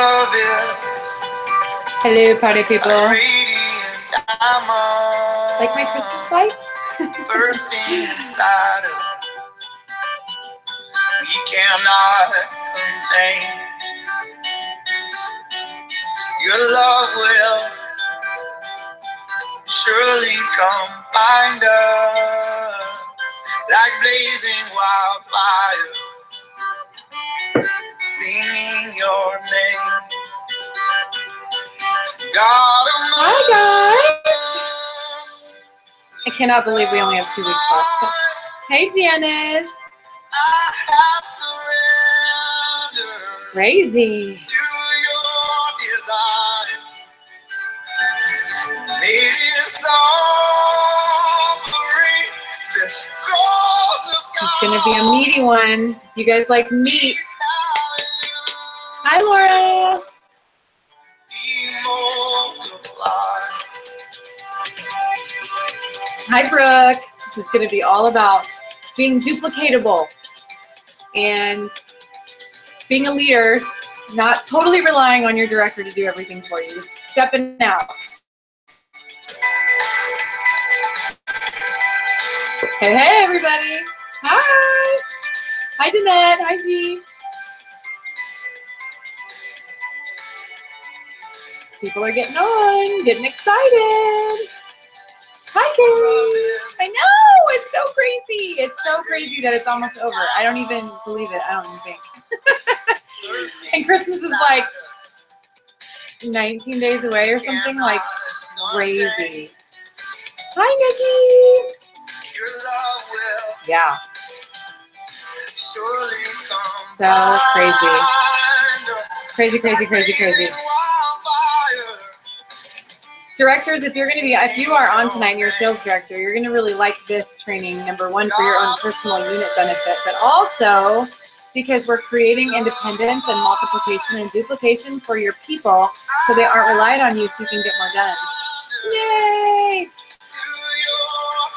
love it. Hello, party people. Radiant diamond. Like my Christmas lights? Bursting inside of we cannot contain. Your love will surely come find us like blazing wildfire, singing your name. God among Hi, guys. us. I cannot believe we only have 2 weeks left. Hey, Janice. I have surrendered Crazy. to your design. May this offering stretch across the sky. It's going to be a meaty one. You guys like meat. Hi, Laura. Be multiplied. Hi, Brooke. This is going to be all about being duplicatable and being a leader, not totally relying on your director to do everything for you. Stepping out. Hey, hey, everybody. Hi. Hi, Danette. Hi, Z. People are getting on, getting excited. Hi, Katie. I know. It's so crazy. It's so crazy that it's almost over. I don't even believe it. I don't even think. And Christmas is like 19 days away or something, like crazy. Hi, Nikki. Your love will Yeah. surely come So crazy. find us. Crazy, crazy, crazy, crazy. Wildfire. Directors, if you are on tonight and you're a sales director, you're going to really like this training, number one, for your own personal unit benefit, but also because we're creating independence and multiplication and duplication for your people so they aren't relied on you so you can get more done. Yay!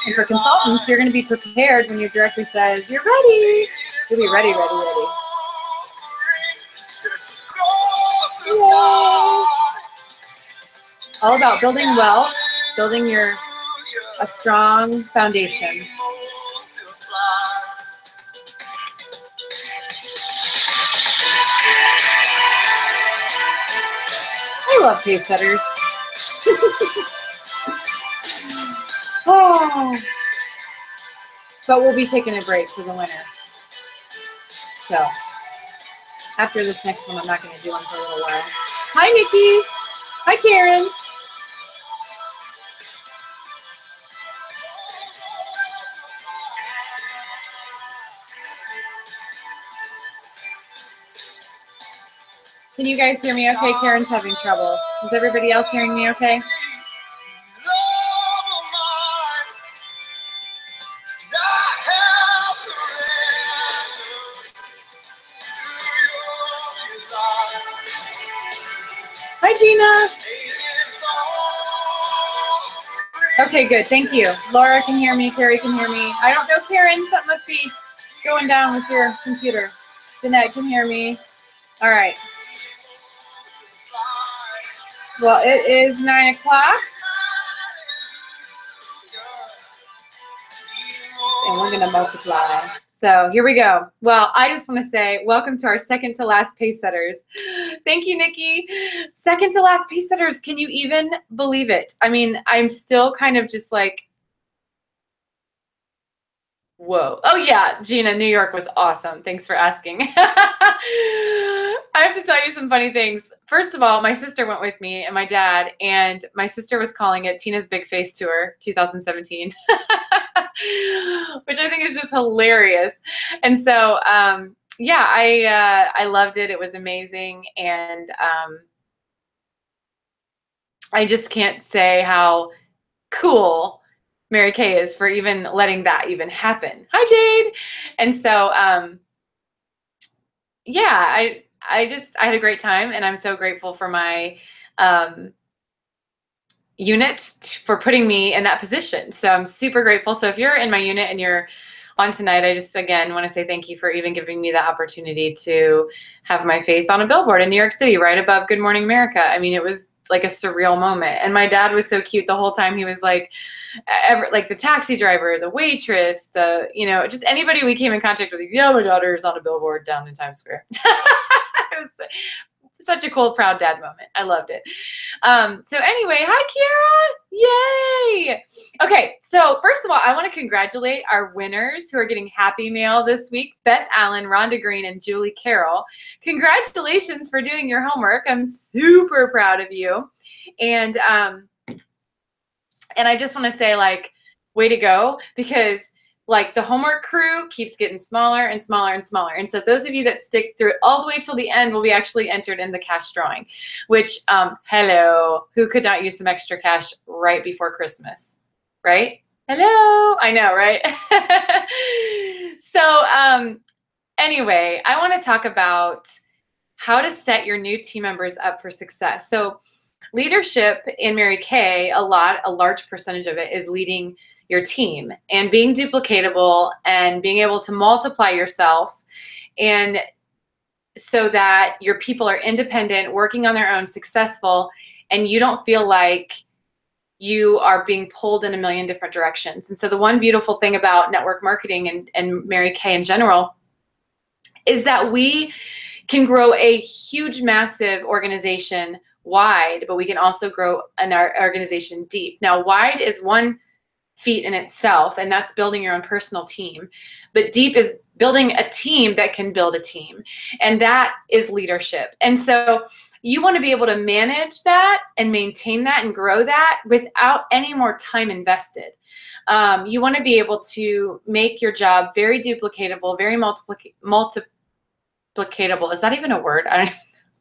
And for consultants, you're going to be prepared when your director says, you're ready. You'll be ready, ready, ready. Yay! All about building wealth, building a strong foundation. I love Pacesetters. Oh. But we'll be taking a break for the winter. So after this next one, I'm not going to do one for a little while. Hi, Nikki. Hi, Karen. Can you guys hear me okay? Karen's having trouble. Is everybody else hearing me okay? Hi, Gina. Okay, good. Thank you. Laura can hear me. Carrie can hear me. I don't know, Karen. Something must be going down with your computer. Danette can hear me. All right. Well, it is 9 o'clock. And we're going to multiply. So here we go. Well, I just want to say welcome to our second to last Pacesetters. Thank you, Nikki. Second to last Pacesetters. Can you even believe it? I mean, I'm still kind of just like, whoa. Oh, yeah, Gina, New York was awesome. Thanks for asking. I have to tell you some funny things. First of all, my sister went with me and my dad, and my sister was calling it Tina's Big Face Tour 2017, which I think is just hilarious. And so, yeah, I loved it. It was amazing. And I just can't say how cool Mary Kay is for even letting that even happen. Hi, Jade. And so, yeah, I had a great time, and I'm so grateful for my unit for putting me in that position. So I'm super grateful. So if you're in my unit and you're on tonight, I just, again, want to say thank you for even giving me the opportunity to have my face on a billboard in New York City, right above Good Morning America. I mean, it was like a surreal moment. And my dad was so cute the whole time. He was like, like the taxi driver, the waitress, the, you know, just anybody we came in contact with. Yeah, my daughter is on a billboard down in Times Square. It was such a cool, proud dad moment. I loved it. So anyway, hi, Kiara. Yay. Okay, so first of all, I want to congratulate our winners who are getting Happy Mail this week, Beth Allen, Rhonda Green, and Julie Carroll. Congratulations for doing your homework. I'm super proud of you. And I just want to say, like, way to go, because like the homework crew keeps getting smaller and smaller and smaller. And so those of you that stick through it all the way till the end will be actually entered in the cash drawing, which, hello, who could not use some extra cash right before Christmas, right? Hello, I know, right? So anyway, I want to talk about how to set your new team members up for success. So leadership in Mary Kay, a large percentage of it is leading your team and being duplicatable and being able to multiply yourself, and so that your people are independent, working on their own, successful, and you don't feel like you are being pulled in a million different directions. And so the one beautiful thing about network marketing and Mary Kay in general is that we can grow a huge, massive organization wide, but we can also grow in our organization deep. Now, wide is one feat in itself, and that's building your own personal team. But deep is building a team that can build a team, and that is leadership. And so you want to be able to manage that and maintain that and grow that without any more time invested. You want to be able to make your job very duplicatable, very multiplicatable. Is that even a word?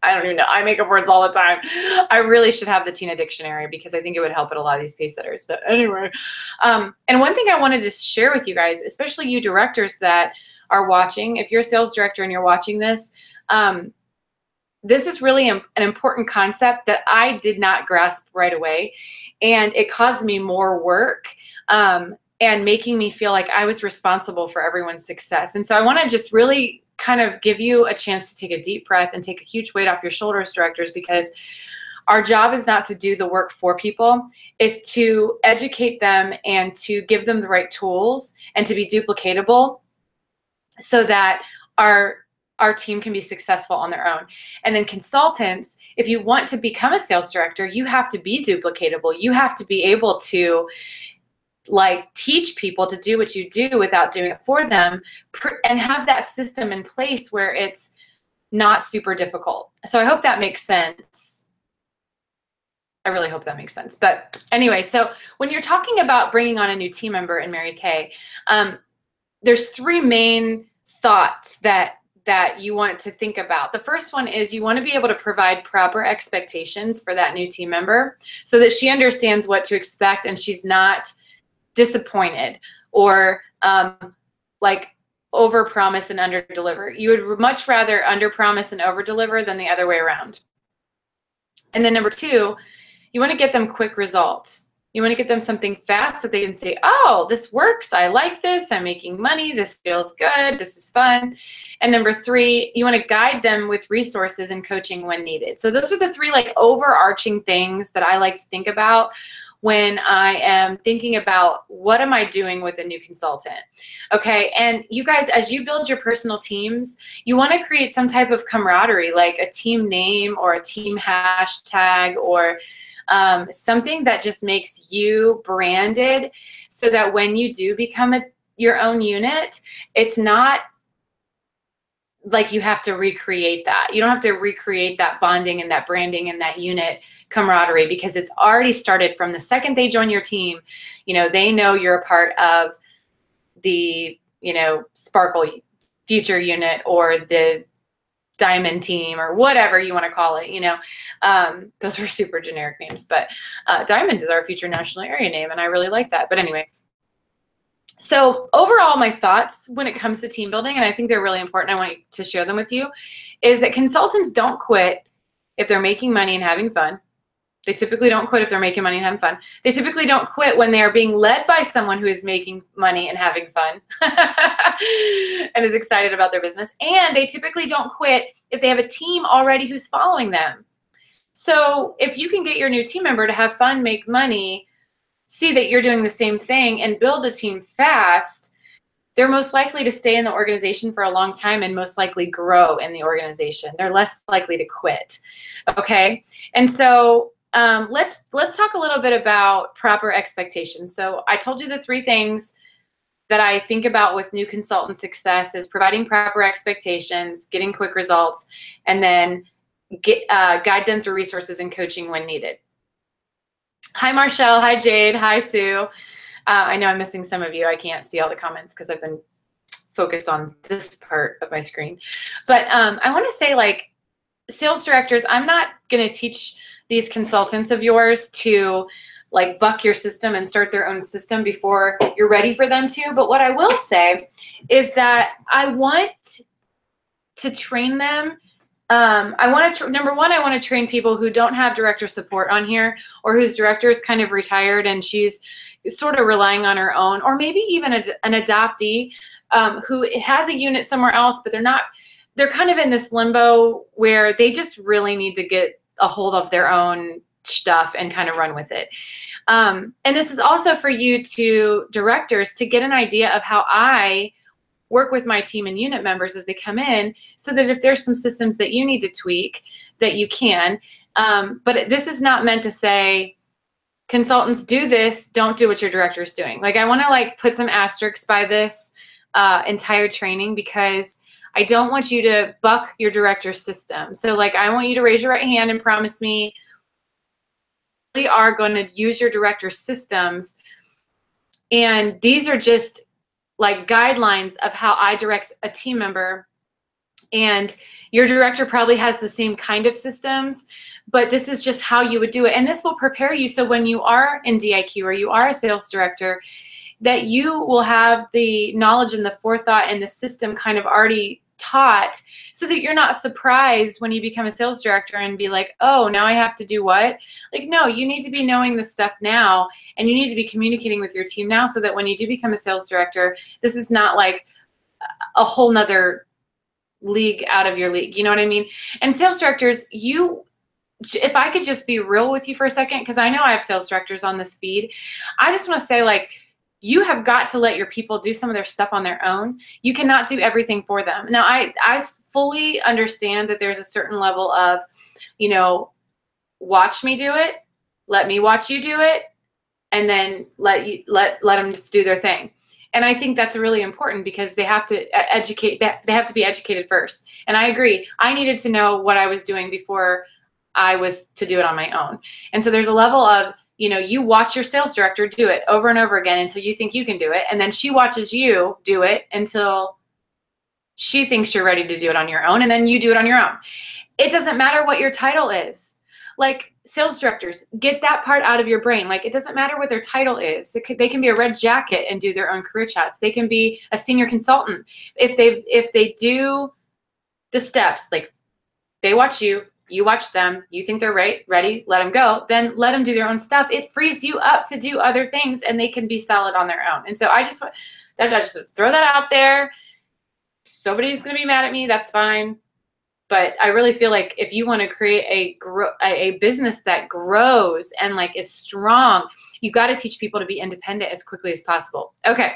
I don't even know. I make up words all the time. I really should have the Tina dictionary, because I think it would help at a lot of these pacesetters. But anyway, and one thing I wanted to share with you guys, especially you directors that are watching, if you're a sales director and you're watching this, this is really an important concept that I did not grasp right away. And it caused me more work and making me feel like I was responsible for everyone's success. And so I want to just really kind of give you a chance to take a deep breath and take a huge weight off your shoulders, directors, because our job is not to do the work for people. It's to educate them and to give them the right tools and to be duplicatable so that our team can be successful on their own. And then consultants, if you want to become a sales director, you have to be duplicatable. You have to be able to like teach people to do what you do without doing it for them, and have that system in place where it's not super difficult. So I hope that makes sense. I really hope that makes sense. But anyway, so when you're talking about bringing on a new team member in Mary Kay, there's three main thoughts that you want to think about. The first one is you want to be able to provide proper expectations for that new team member so that she understands what to expect and she's not disappointed or like over promise and under deliver. You would much rather under promise and over deliver than the other way around. And then number two, you want to get them quick results. You want to get them something fast that they can say, oh, this works. I like this. I'm making money. This feels good. This is fun. And number three, you want to guide them with resources and coaching when needed. So those are the three like overarching things that I like to think about when I am thinking about what am I doing with a new consultant. Okay, and you guys, as you build your personal teams, you want to create some type of camaraderie, like a team name or a team hashtag or something that just makes you branded so that when you do become your own unit, it's not like you have to recreate that. You don't have to recreate that bonding and that branding and that unit camaraderie, because it's already started from the second they join your team. You know, they know you're a part of the, you know, Sparkle Future unit or the Diamond team or whatever you want to call it. You know, those are super generic names, but Diamond is our future national area name, and I really like that. But anyway, so overall, my thoughts when it comes to team building, and I think they're really important, I want to share them with you, is that consultants don't quit if they're making money and having fun. They typically don't quit if they're making money and having fun. They typically don't quit when they are being led by someone who is making money and having fun and is excited about their business. And they typically don't quit if they have a team already who's following them. So if you can get your new team member to have fun, make money, see that you're doing the same thing, and build a team fast, they're most likely to stay in the organization for a long time and most likely grow in the organization. They're less likely to quit. Okay. And so let's talk a little bit about proper expectations. So I told you the 3 things that I think about with new consultant success is providing proper expectations, getting quick results, and then guide them through resources and coaching when needed. Hi, Marshall. Hi, Jade. Hi, Sue. I know I'm missing some of you. I can't see all the comments because I've been focused on this part of my screen. But I want to say, like, sales directors, I'm not going to teach these consultants of yours to like buck your system and start their own system before you're ready for them to. But what I will say is that I want to train them. I want to, number one, I want to train people who don't have director support on here, or whose director is kind of retired and she's sort of relying on her own, or maybe even an adoptee who has a unit somewhere else, but they're kind of in this limbo where they just really need to get a hold of their own stuff and kind of run with it. And this is also for you directors to get an idea of how I work with my team and unit members as they come in, so that if there's some systems that you need to tweak, that you can. But this is not meant to say, consultants, do this, don't do what your director is doing. Like, I want to like put some asterisks by this entire training, because I don't want you to buck your director's system. So like, I want you to raise your right hand and promise me you really are going to use your director's systems. And these are just like guidelines of how I direct a team member. And your director probably has the same kind of systems, but this is just how you would do it. And this will prepare you so when you are in DIQ or you are a sales director, that you will have the knowledge and the forethought and the system kind of already taught, so that you're not surprised when you become a sales director and be like, oh, now I have to do what? Like, no, you need to be knowing this stuff now, and you need to be communicating with your team now, so that when you do become a sales director, this is not like a whole nother league out of your league. You know what I mean? And sales directors, if I could just be real with you for a second, because I know I have sales directors on this feed, I just want to say, like, you have got to let your people do some of their stuff on their own. You cannot do everything for them. Now, I fully understand that there's a certain level of, you know, watch me do it, let me watch you do it, and then let them do their thing. And I think that's really important, because they have to educate, they have to be educated first. And I agree. I needed to know what I was doing before I was to do it on my own. And so there's a level of, you know, you watch your sales director do it over and over again until you think you can do it. And then she watches you do it until she thinks you're ready to do it on your own. And then you do it on your own. It doesn't matter what your title is. Like, sales directors, get that part out of your brain. Like, it doesn't matter what their title is. They can be a red jacket and do their own career chats. They can be a senior consultant. If they do the steps, like they watch you, you watch them, you think they're ready, let them go, then let them do their own stuff. It frees you up to do other things, and they can be solid on their own. And so I just throw that out there. Somebody's going to be mad at me. That's fine. But I really feel like if you want to create a business that grows and like is strong, you got to teach people to be independent as quickly as possible. Okay.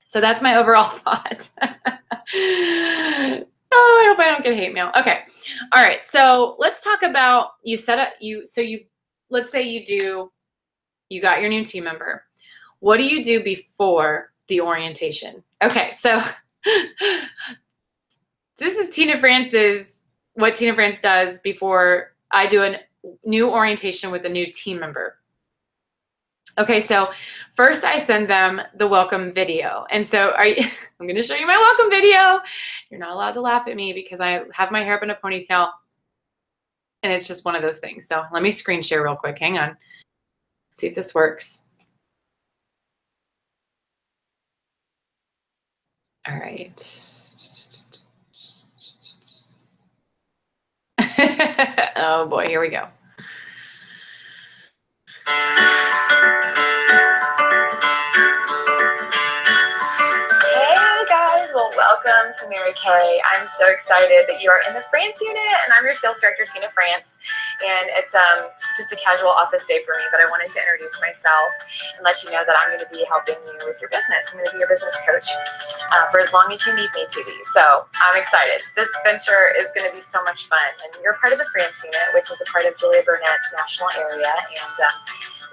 So that's my overall thought. Oh, I hope I don't get hate mail. Okay. All right. So let's talk about, let's say you got your new team member. What do you do before the orientation? Okay. So this is what Tina France does before I do a new orientation with a new team member. Okay, so first I send them the welcome video. And so I'm going to show you my welcome video. You're not allowed to laugh at me because I have my hair up in a ponytail. And it's just one of those things. So let me screen share real quick. Hang on. See if this works. All right. Oh boy, here we go. welcome to Mary Kay. I'm so excited that you are in the France unit, and I'm your sales director, Tina France. And it's just a casual office day for me, but I wanted to introduce myself and let you know that I'm going to be helping you with your business. I'm going to be your business coach for as long as you need me to be. So I'm excited. This venture is going to be so much fun. And you're part of the France unit, which is a part of Julia Burnett's national area. And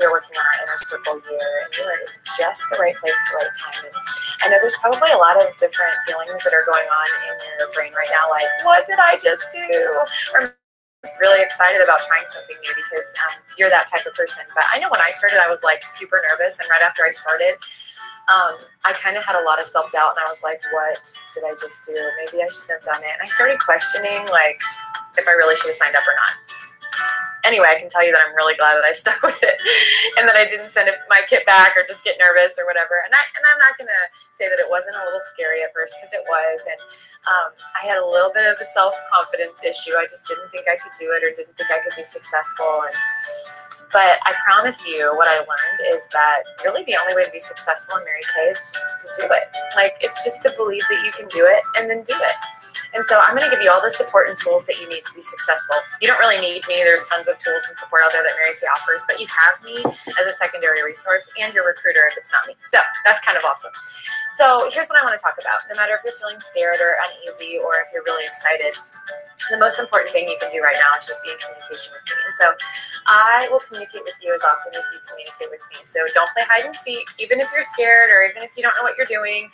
we're working on our inner circle year, and you are in just the right place at the right time. And I know there's probably a lot of different feelings that are going on in your brain right now, like, what did I just do? Or really excited about trying something new because you're that type of person. But I know when I started, I was like super nervous, and right after I started, I kind of had a lot of self-doubt, and I was like, what did I just do? Maybe I shouldn't have done it. And I started questioning, like, if I really should have signed up or not. Anyway, I can tell you that I'm really glad that I stuck with it and that I didn't send my kit back or just get nervous or whatever. And I'm not going to say that it wasn't a little scary at first, because it was. And I had a little bit of a self-confidence issue. I just didn't think I could do it, or didn't think I could be successful. But I promise you, what I learned is that really the only way to be successful in Mary Kay is just to do it. Like, it's just to believe that you can do it and then do it. And so I'm going to give you all the support and tools that you need to be successful. You don't really need me. There's tons of tools and support out there that Mary Kay offers, but you have me as a secondary resource and your recruiter if it's not me. So that's kind of awesome. So here's what I want to talk about. No matter if you're feeling scared or uneasy, or if you're really excited, the most important thing you can do right now is just be in communication with me. And so I will communicate with you as often as you communicate with me. So don't play hide and seek, even if you're scared, or even if you don't know what you're doing,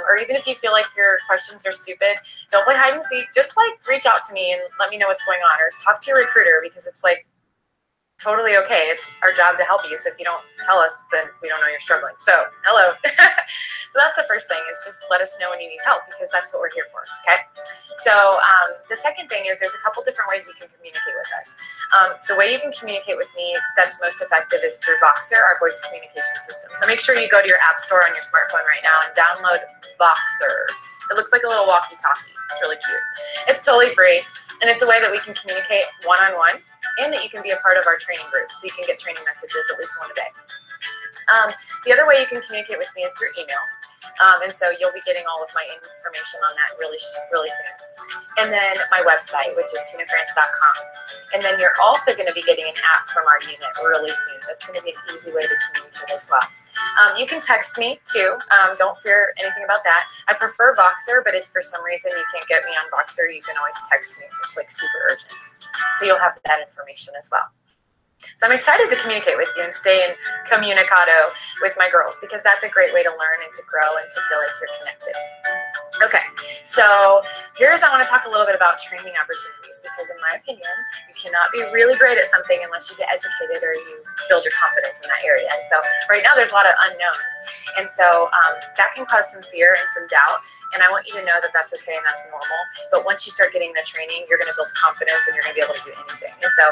or even if you feel like your questions are stupid. Don't play hide and seek. Just like reach out to me and let me know what's going on, or talk to your recruiter, because it's like totally okay. It's our job to help you. So if you don't tell us, then we don't know you're struggling. So hello. So that's the first thing, is just let us know when you need help, because that's what we're here for. Okay. So the second thing is there's a couple different ways you can communicate with us. The way you can communicate with me that's most effective is through Voxer, our voice communication system. So make sure you go to your app store on your smartphone right now and download Voxer. It looks like a little walkie-talkie. It's really cute. It's totally free, and it's a way that we can communicate one-on-one, and that you can be a part of our training group, so you can get training messages at least one a day. The other way you can communicate with me is through email. And so you'll be getting all of my information on that really soon. And then my website, which is tinafrance.com. And then you're also going to be getting an app from our unit really soon. That's going to be an easy way to communicate as well. You can text me too. Don't fear anything about that. I prefer Voxer, but if for some reason you can't get me on Voxer, you can always text me if it's like super urgent. So you'll have that information as well. So I'm excited to communicate with you and stay in communicado with my girls, because that's a great way to learn and to grow and to feel like you're connected. Okay, so I want to talk a little bit about training opportunities, because in my opinion, you cannot be really great at something unless you get educated or you build your confidence in that area. And so right now there's a lot of unknowns. And so that can cause some fear and some doubt. And I want you to know that that's okay and that's normal. But once you start getting the training, you're going to build confidence and you're going to be able to do anything. And so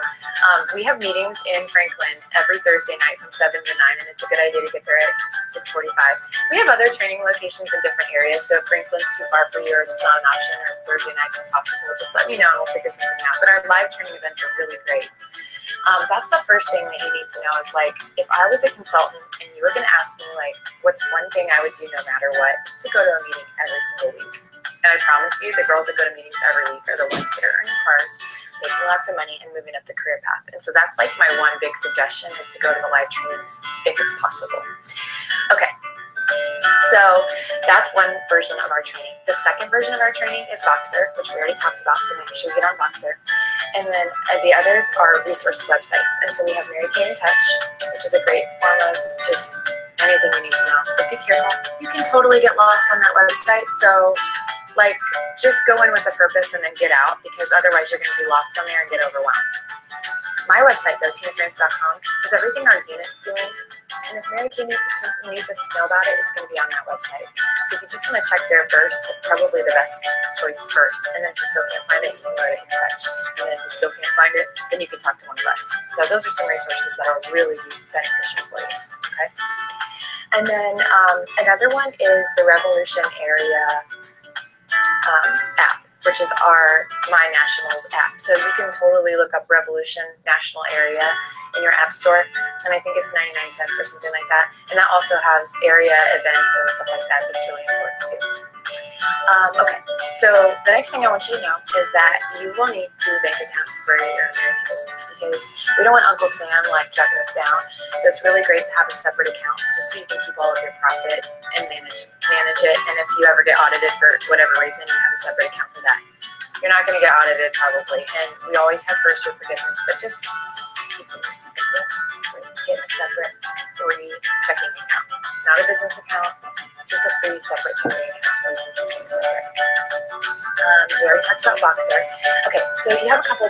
we have meetings in Franklin every Thursday night from 7 to 9, and it's a good idea to get there at 6:45. We have other training locations in different areas, so if Franklin's too far for you or it's not an option, or Thursday nights impossible, just let me know and we'll figure something out. But our live training events are really great. That's the first thing that you need to know is, like, if I was a consultant and you were going to ask me, like, what's one thing I would do no matter what, it's to go to a meeting every single week. And I promise you, the girls that go to meetings every week are the ones that are earning cars, making lots of money, and moving up the career path. And so that's like my one big suggestion, is to go to the live trainings if it's possible. Okay. So that's one version of our training. The second version of our training is Voxer, which we already talked about, so make sure you get on Voxer. And then the others are resource websites. And so we have Mary Kay in Touch, which is a great form of just anything you need to know. But be careful. You can totally get lost on that website. So, like, just go in with a purpose and then get out, because otherwise you're going to be lost on there and get overwhelmed. My website, though, tinafrance.com, is everything our unit's doing. And if Mary Kay needs us to know about it, it's going to be on that website. So if you just want to check there first, it's probably the best choice first. And then if you still can't find it, you can go to In Touch. And then if you still can't find it, then you can talk to one of us. So those are some resources that will really be beneficial for you. Okay. And then another one is the Revolution Area app. which is our My Nationals app. So you can totally look up Revolution National Area in your app store, and I think it's 99 cents or something like that. And that also has area events and stuff like that. That's really important too. Okay, so the next thing I want you to know is that you will need 2 bank accounts for your American business, because we don't want Uncle Sam like tracking us down. So it's really great to have a separate account just so you can keep all of your profit and manage it. And if you ever get audited for whatever reason, you have a separate account for that. You're not going to get audited probably, and we always have first year forgiveness, but just keep it simple. Get a separate free checking account. Not a business account, just a free separate checking account so you can keep things separate. We already talked about Boxer. Okay, so you have a couple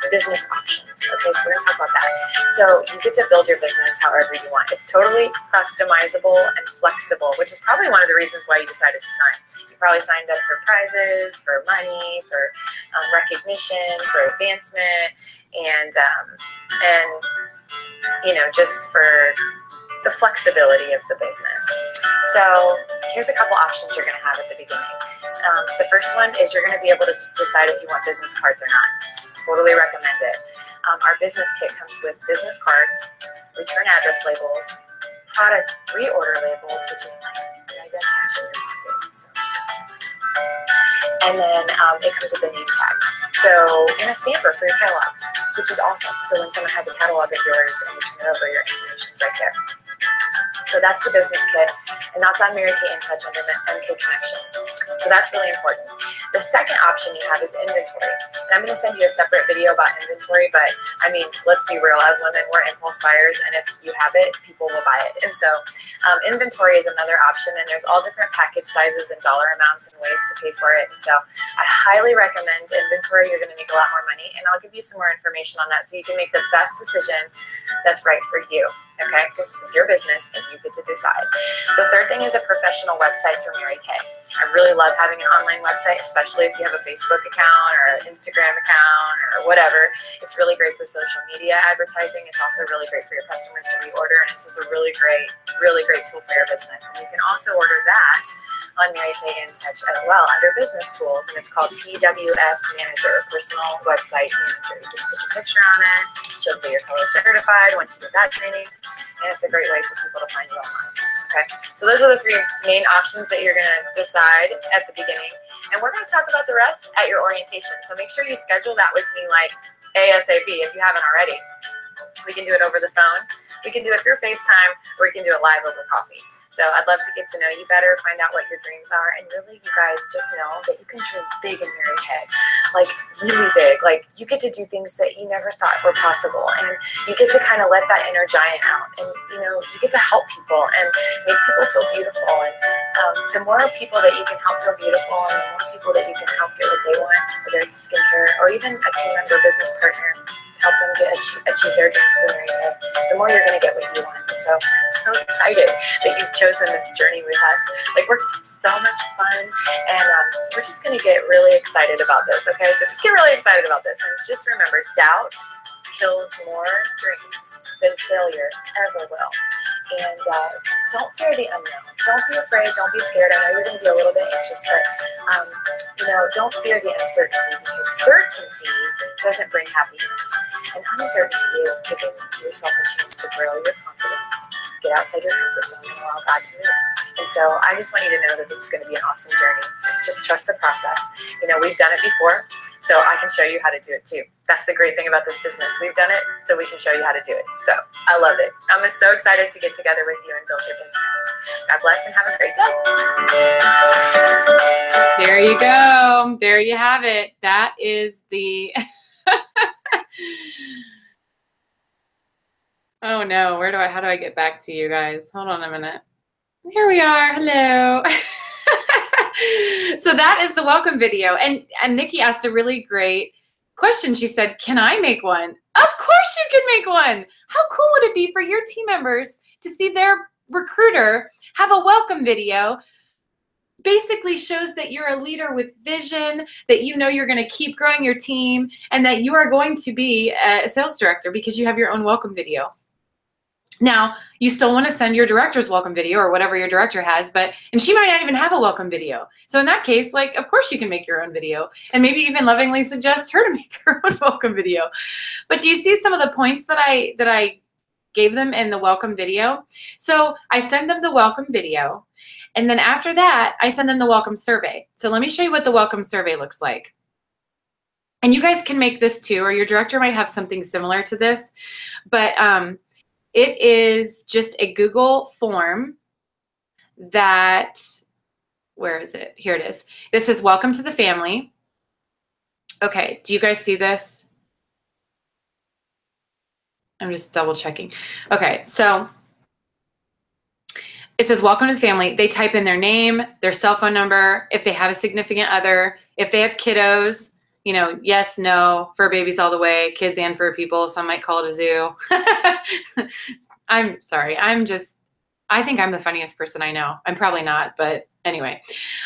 business options. Okay, so we're going to talk about that. So you get to build your business however you want. It's totally customizable and flexible, which is probably one of the reasons why you decided to sign. You probably signed up for prizes, for money, for recognition, for advancement, and you know, just for the flexibility of the business. So here's a couple options you're going to have at the beginning. The first one is you're going to be able to decide if you want business cards or not. Totally recommend it. Our business kit comes with business cards, return address labels, product reorder labels, which is like mega cash in your pocket. So and then it comes with a name tag. So, and a stamper for your catalogs, which is awesome. So when someone has a catalog of yours and you turn it over, your information's right there. So that's the business kit, and that's on Mary Kay in Touch under the MK Connections. So that's really important. The second option you have is inventory. And I'm going to send you a separate video about inventory, but I mean, let's be real, as women, we're impulse buyers, and if you have it, people will buy it. And so inventory is another option, and there's all different package sizes and dollar amounts and ways to pay for it. And so I highly recommend inventory. You're going to make a lot more money, and I'll give you some more information on that so you can make the best decision that's right for you. Okay, because this is your business and you get to decide. The third thing is a professional website for Mary Kay. I really love having an online website, especially if you have a Facebook account or an Instagram account or whatever. It's really great for social media advertising. It's also really great for your customers to reorder, and it's just a really great tool for your business. And you can also order that on Mary Kay in Touch as well under business tools, and it's called PWS Manager, Personal Website Manager. You just put your picture on it, shows that you're color certified once you get that training, and it's a great way for people to find you online. Okay, so those are the 3 main options that you're going to decide at the beginning, and we're going to talk about the rest at your orientation. So make sure you schedule that with me like ASAP if you haven't already. We can do it over the phone. We can do it through FaceTime, or we can do it live over coffee. So I'd love to get to know you better, find out what your dreams are, and really, you guys just know that you can dream big in Mary Kay, like really big. Like you get to do things that you never thought were possible, and you get to kind of let that inner giant out, and you know, you get to help people and make people feel beautiful. And the more people that you can help feel beautiful, and the more people that you can help get what they want, whether it's skincare or even a team member, business partner, help them achieve their dreams to Mary Kay, the more you're going to get what you want. So I'm so excited that you've chosen this journey with us. Like, we're going to have so much fun, and we're just going to get really excited about this, okay? So just get really excited about this, and just remember, doubt kills more dreams than failure ever will. And don't fear the unknown. Don't be afraid. Don't be scared. I know you're going to be a little bit anxious, but you know, don't fear the uncertainty, because certainty doesn't bring happiness. And uncertainty is giving yourself a chance to grow your confidence, get outside your comfort zone, and allow God to move. And so I just want you to know that this is going to be an awesome journey. Just trust the process. You know, we've done it before, so I can show you how to do it too. That's the great thing about this business. We've done it, so we can show you how to do it. So I love it. I'm so excited to get together with you and build your business. God bless and have a great day. There you go. There you have it. That is the... Oh no, how do I get back to you guys? Hold on a minute. Here we are. Hello. So that is the welcome video. And Nikki asked a really great question. She said, can I make one? Of course you can make one. How cool would it be for your team members to see their recruiter have a welcome video? Basically shows that you're a leader with vision, that you know you're going to keep growing your team, and that you are going to be a sales director because you have your own welcome video. Now, you still want to send your director's welcome video or whatever your director has, and she might not even have a welcome video. So in that case, like, of course you can make your own video and maybe even lovingly suggest her to make her own welcome video. But do you see some of the points that I gave them in the welcome video? So I send them the welcome video, and then after that, I send them the welcome survey. So let me show you what the welcome survey looks like. And you guys can make this too, or your director might have something similar to this, but it is just a Google form that, where is it? Here it is. This says, welcome to the family. Okay, do you guys see this? I'm just double checking. Okay, so it says, welcome to the family. They type in their name, their cell phone number, if they have a significant other, if they have kiddos, you know, yes, no, fur babies all the way, kids and fur people. Some might call it a zoo. I'm sorry. I think I'm the funniest person I know. I'm probably not, but anyway.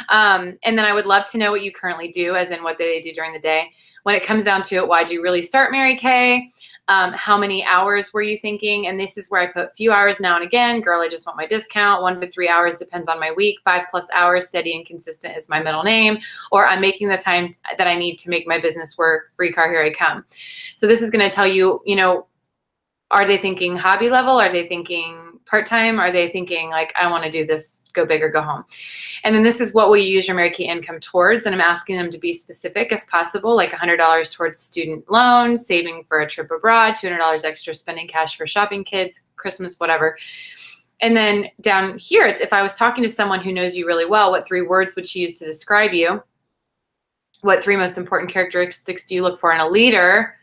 And then I would love to know what you currently do, as in what do they do during the day. When it comes down to it, why'd you really start Mary Kay? How many hours were you thinking? And this is where I put few hours now and again. Girl, I just want my discount. 1 to 3 hours depends on my week. 5+ hours, steady and consistent is my middle name. Or I'm making the time that I need to make my business work. Free car, here I come. So this is going to tell you, you know, are they thinking hobby level? Are they thinking part-time? Are they thinking like, I want to do this, go big or go home? And then this is what will you use your Mary Kay income towards? And I'm asking them to be specific as possible, like $100 towards student loans, saving for a trip abroad, $200 extra spending cash for shopping, kids, Christmas, whatever. And then down here, it's if I was talking to someone who knows you really well, what 3 words would she use to describe you? What 3 most important characteristics do you look for in a leader?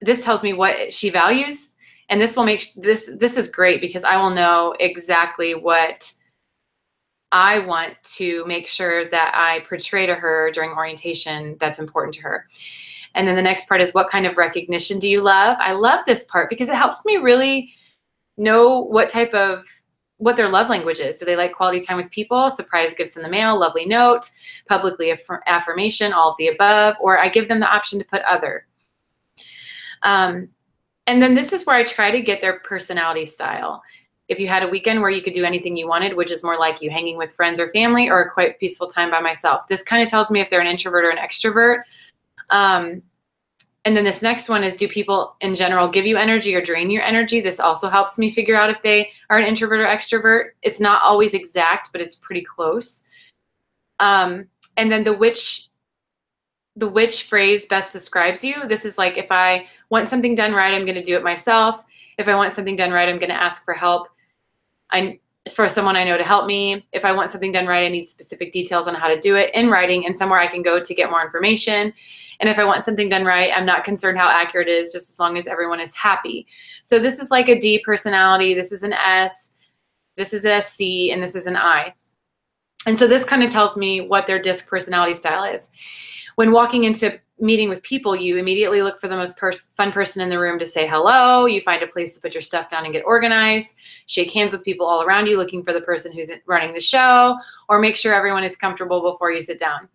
This tells me what she values, and this will make this is great because I will know exactly what I want to make sure that I portray to her during orientation that's important to her. And then the next part is, what kind of recognition do you love? I love this part because it helps me really know what their love language is. Do they like quality time with people, surprise gifts in the mail, lovely note, publicly affirmation, all of the above, or I give them the option to put other. And then this is where I try to get their personality style. If you had a weekend where you could do anything you wanted, which is more like you hanging with friends or family, or a quite peaceful time by myself. This kind of tells me if they're an introvert or an extrovert. And then this next one is, do people in general give you energy or drain your energy? This also helps me figure out if they are an introvert or extrovert. It's not always exact, but it's pretty close. And then the which phrase best describes you. This is like, if I want something done right, I'm going to do it myself. If I want something done right, I'm going to ask for help for someone I know to help me. If I want something done right, I need specific details on how to do it in writing and somewhere I can go to get more information. And if I want something done right, I'm not concerned how accurate it is, just as long as everyone is happy. So this is like a D personality. This is an S. This is a C, and this is an I. And so this kind of tells me what their DISC personality style is. When walking into meeting with people, you immediately look for the most fun person in the room to say hello. You find a place to put your stuff down and get organized. Shake hands with people all around you, looking for the person who's running the show, or make sure everyone is comfortable before you sit down.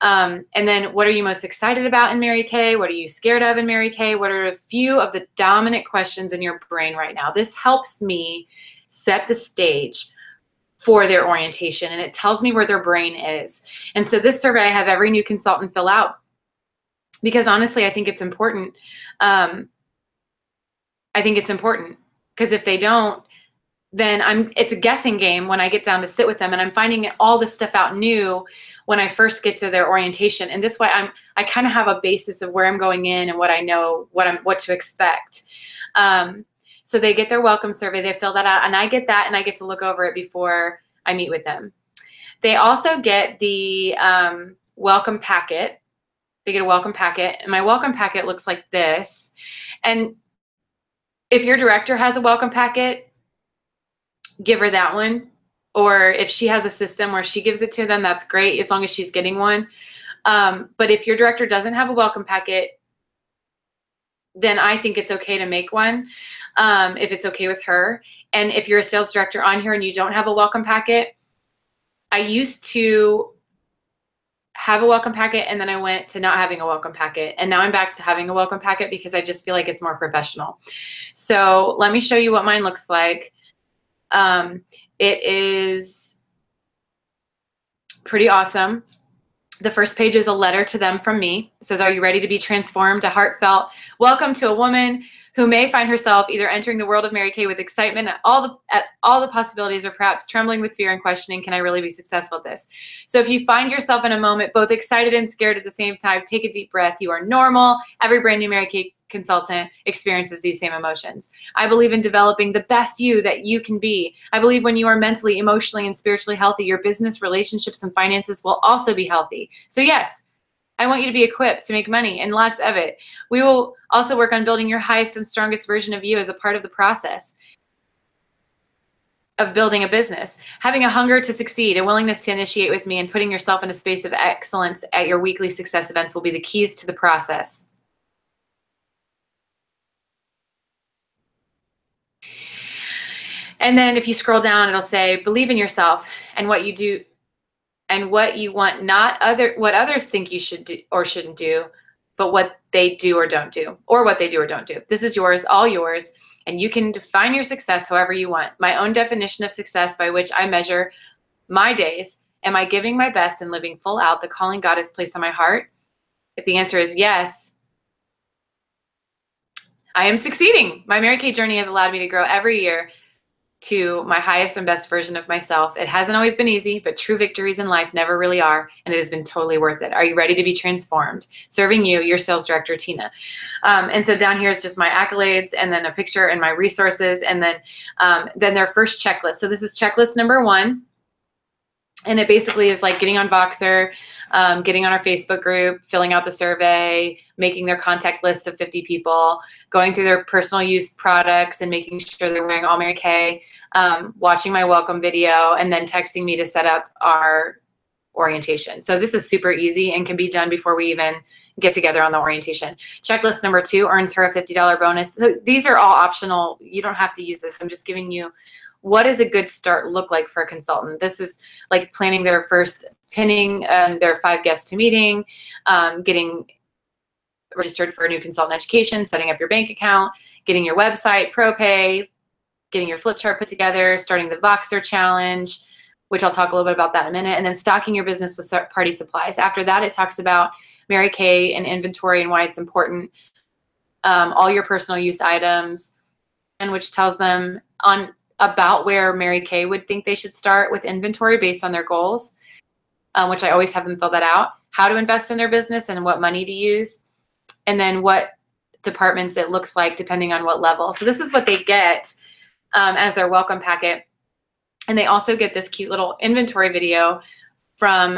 And then, what are you most excited about in Mary Kay? What are you scared of in Mary Kay? What are a few of the dominant questions in your brain right now? This helps me set the stage for their orientation, and it tells me where their brain is. And so this survey I have every new consultant fill out, because honestly, I think it's important. I think it's important because if they don't, then it's a guessing game when I get down to sit with them, and I'm finding all this stuff out new when I first get to their orientation. And this way I kind of have a basis of where I'm going in and what I know, what to expect. So they get their welcome survey, they fill that out, and I get that, and I get to look over it before I meet with them. They also get the welcome packet. They get a welcome packet, and my welcome packet looks like this. And if your director has a welcome packet, give her that one. Or if she has a system where she gives it to them, that's great, as long as she's getting one. But if your director doesn't have a welcome packet, then I think it's okay to make one, if it's okay with her. And if you're a sales director on here and you don't have a welcome packet, I used to have a welcome packet, and then I went to not having a welcome packet. And now I'm back to having a welcome packet because I just feel like it's more professional. So let me show you what mine looks like. It is pretty awesome. The first page is a letter to them from me. It says, "Are you ready to be transformed?" A heartfelt welcome to a woman who may find herself either entering the world of Mary Kay with excitement at all the possibilities, or perhaps trembling with fear and questioning, can I really be successful at this? So if you find yourself in a moment both excited and scared at the same time, take a deep breath. You are normal. Every brand new Mary Kay consultant experiences these same emotions. I believe in developing the best you that you can be. I believe when you are mentally, emotionally, and spiritually healthy, your business, relationships, and finances will also be healthy. So yes, I want you to be equipped to make money, and lots of it. We will also work on building your highest and strongest version of you as a part of the process of building a business. Having a hunger to succeed, a willingness to initiate with me, and putting yourself in a space of excellence at your weekly success events will be the keys to the process. And then if you scroll down, it'll say, believe in yourself and what you do and what you want, not what others think you should do or shouldn't do, but what they do or don't do, or what they do or don't do. This is yours, all yours, and you can define your success however you want. My own definition of success by which I measure my days. Am I giving my best and living full out the calling God has placed on my heart? If the answer is yes, I am succeeding. My Mary Kay journey has allowed me to grow every year to my highest and best version of myself. It hasn't always been easy, but true victories in life never really are, and it has been totally worth it. Are you ready to be transformed? Serving you, your sales director, Tina. And so down here is just my accolades, and then a picture and my resources, and then their first checklist. So this is checklist number 1, and it basically is like getting on Voxer, getting on our Facebook group, filling out the survey, making their contact list of 50 people, going through their personal use products and making sure they're wearing all Mary Kay, watching my welcome video, and then texting me to set up our orientation. So this is super easy and can be done before we even get together on the orientation. Checklist number 2 earns her a $50 bonus. So these are all optional. You don't have to use this. I'm just giving you what does a good start look like for a consultant. This is like planning their first pinning their 5 guests to meeting, getting registered for a new consultant education, setting up your bank account, getting your website, ProPay, getting your flip chart put together, starting the Voxer challenge, which I'll talk a little bit about that in a minute, and then stocking your business with party supplies. After that, it talks about Mary Kay and inventory and why it's important, all your personal use items, and which tells them about where Mary Kay would think they should start with inventory based on their goals, which I always have them fill that out, how to invest in their business and what money to use, and then what departments it looks like depending on what level. So this is what they get as their welcome packet. And they also get this cute little inventory video from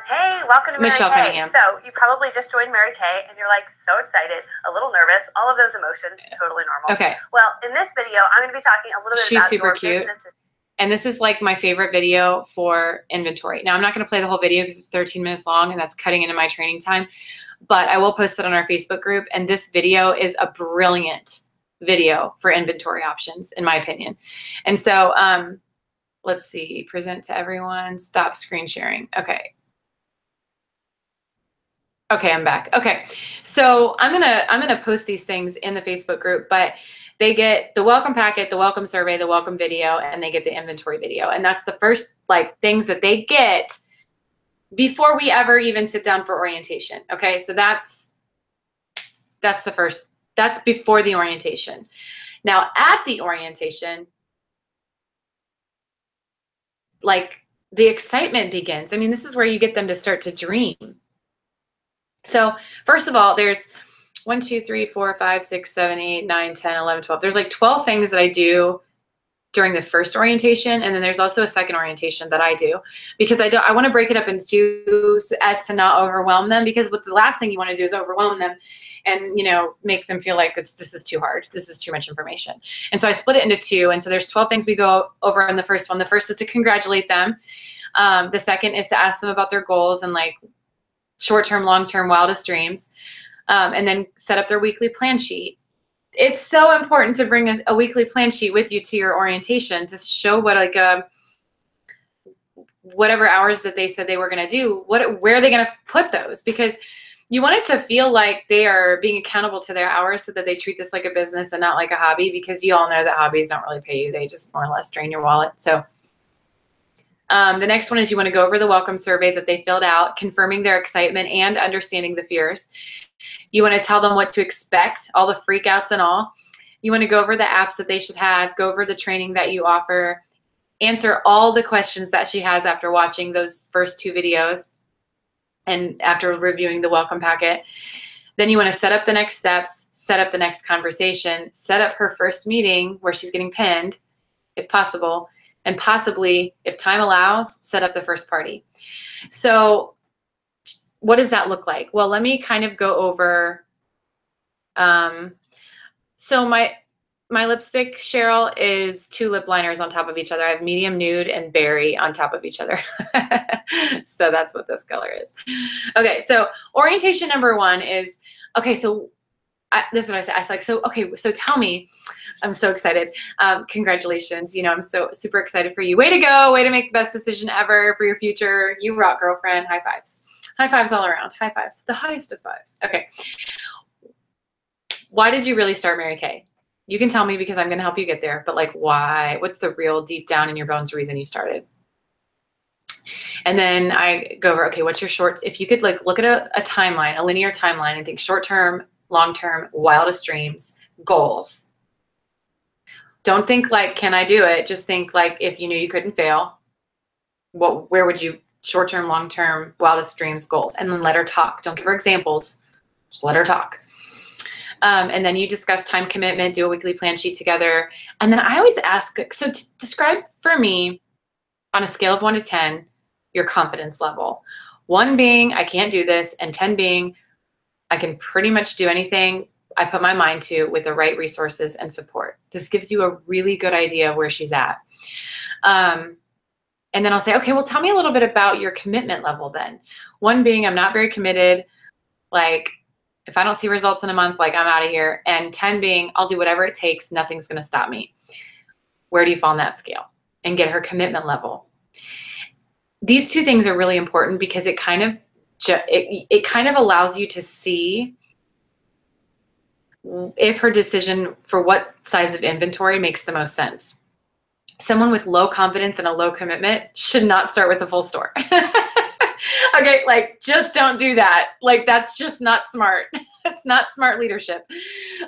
Hey, welcome to Mary Michelle Kay. Cunningham. So you probably just joined Mary Kay and you're like so excited, a little nervous, all of those emotions, totally normal. Okay. Well, in this video, I'm going to be talking a little bit She's about super your cute. business. And this is like my favorite video for inventory. Now, I'm not going to play the whole video because it's 13 minutes long and that's cutting into my training time, but I will post it on our Facebook group. And this video is a brilliant video for inventory options, in my opinion. And so let's see, present to everyone, stop screen sharing. Okay. Okay, I'm back. Okay, so I'm gonna post these things in the Facebook group, but they get the welcome packet, the welcome survey, the welcome video, and they get the inventory video. And that's the first like things that they get before we ever even sit down for orientation. Okay, so that's the first, that's before the orientation. Now at the orientation, like the excitement begins. I mean, this is where you get them to start to dream. So first of all, there's 1, 2, 3, 4, 5, 6, 7, 8, 9, 10, 11, 12. There's like 12 things that I do during the first orientation. And then there's also a second orientation that I do because I want to break it up into as to not overwhelm them, because what the last thing you want to do is overwhelm them and, you know, make them feel like this is too hard. This is too much information. And so I split it into 2. And so there's 12 things we go over in the first one. The first is to congratulate them. The second is to ask them about their goals and like short-term, long-term, wildest dreams, and then set up their weekly plan sheet. It's so important to bring a weekly plan sheet with you to your orientation to show what like whatever hours that they said they were going to do, where are they going to put those? Because you want it to feel like they are being accountable to their hours so that they treat this like a business and not like a hobby, because you all know that hobbies don't really pay you. They just more or less drain your wallet. So the next one is you want to go over the welcome survey that they filled out, confirming their excitement and understanding the fears. You want to tell them what to expect, all the freakouts and all. You want to go over the apps that they should have, go over the training that you offer, answer all the questions that she has after watching those first 2 videos and after reviewing the welcome packet. Then you want to set up the next steps, set up the next conversation, set up her first meeting where she's getting pinned, if possible, and possibly, if time allows, set up the first party. So what does that look like? Well, let me kind of go over. So my lipstick, Cheryl, is 2 lip liners on top of each other. I have medium nude and berry on top of each other. So that's what this color is. Okay, so orientation number 1 is, okay, so this is what I said. I was like, so, okay, so tell me, I'm so excited. Congratulations. You know, I'm so super excited for you. Way to go. Way to make the best decision ever for your future. You rock, girlfriend. High fives. High fives all around. High fives. The highest of fives. Okay. Why did you really start Mary Kay? You can tell me because I'm going to help you get there, but like, why? What's the real deep down in your bones reason you started? And then I go over, okay, what's your short, if you could like look at a timeline, a linear timeline, and think short-term, long-term, wildest dreams, goals. Don't think like, can I do it? Just think like, if you knew you couldn't fail, where would you, short-term, long-term, wildest dreams, goals? And then let her talk. Don't give her examples. Just let her talk. And then you discuss time commitment, do a weekly plan sheet together. And then I always ask, so describe for me on a scale of 1 to 10, your confidence level. 1 being, I can't do this, and 10 being, I can pretty much do anything I put my mind to with the right resources and support. This gives you a really good idea of where she's at. And then I'll say, okay, well, tell me a little bit about your commitment level then. 1 being, I'm not very committed. Like, if I don't see results in a month, like, I'm out of here. And 10 being, I'll do whatever it takes. Nothing's going to stop me. Where do you fall on that scale? And get her commitment level. These 2 things are really important because it kind of allows you to see if her decision for what size of inventory makes the most sense. Someone with low confidence and a low commitment should not start with a full store. Okay, like, just don't do that. Like, that's just not smart. It's not smart leadership.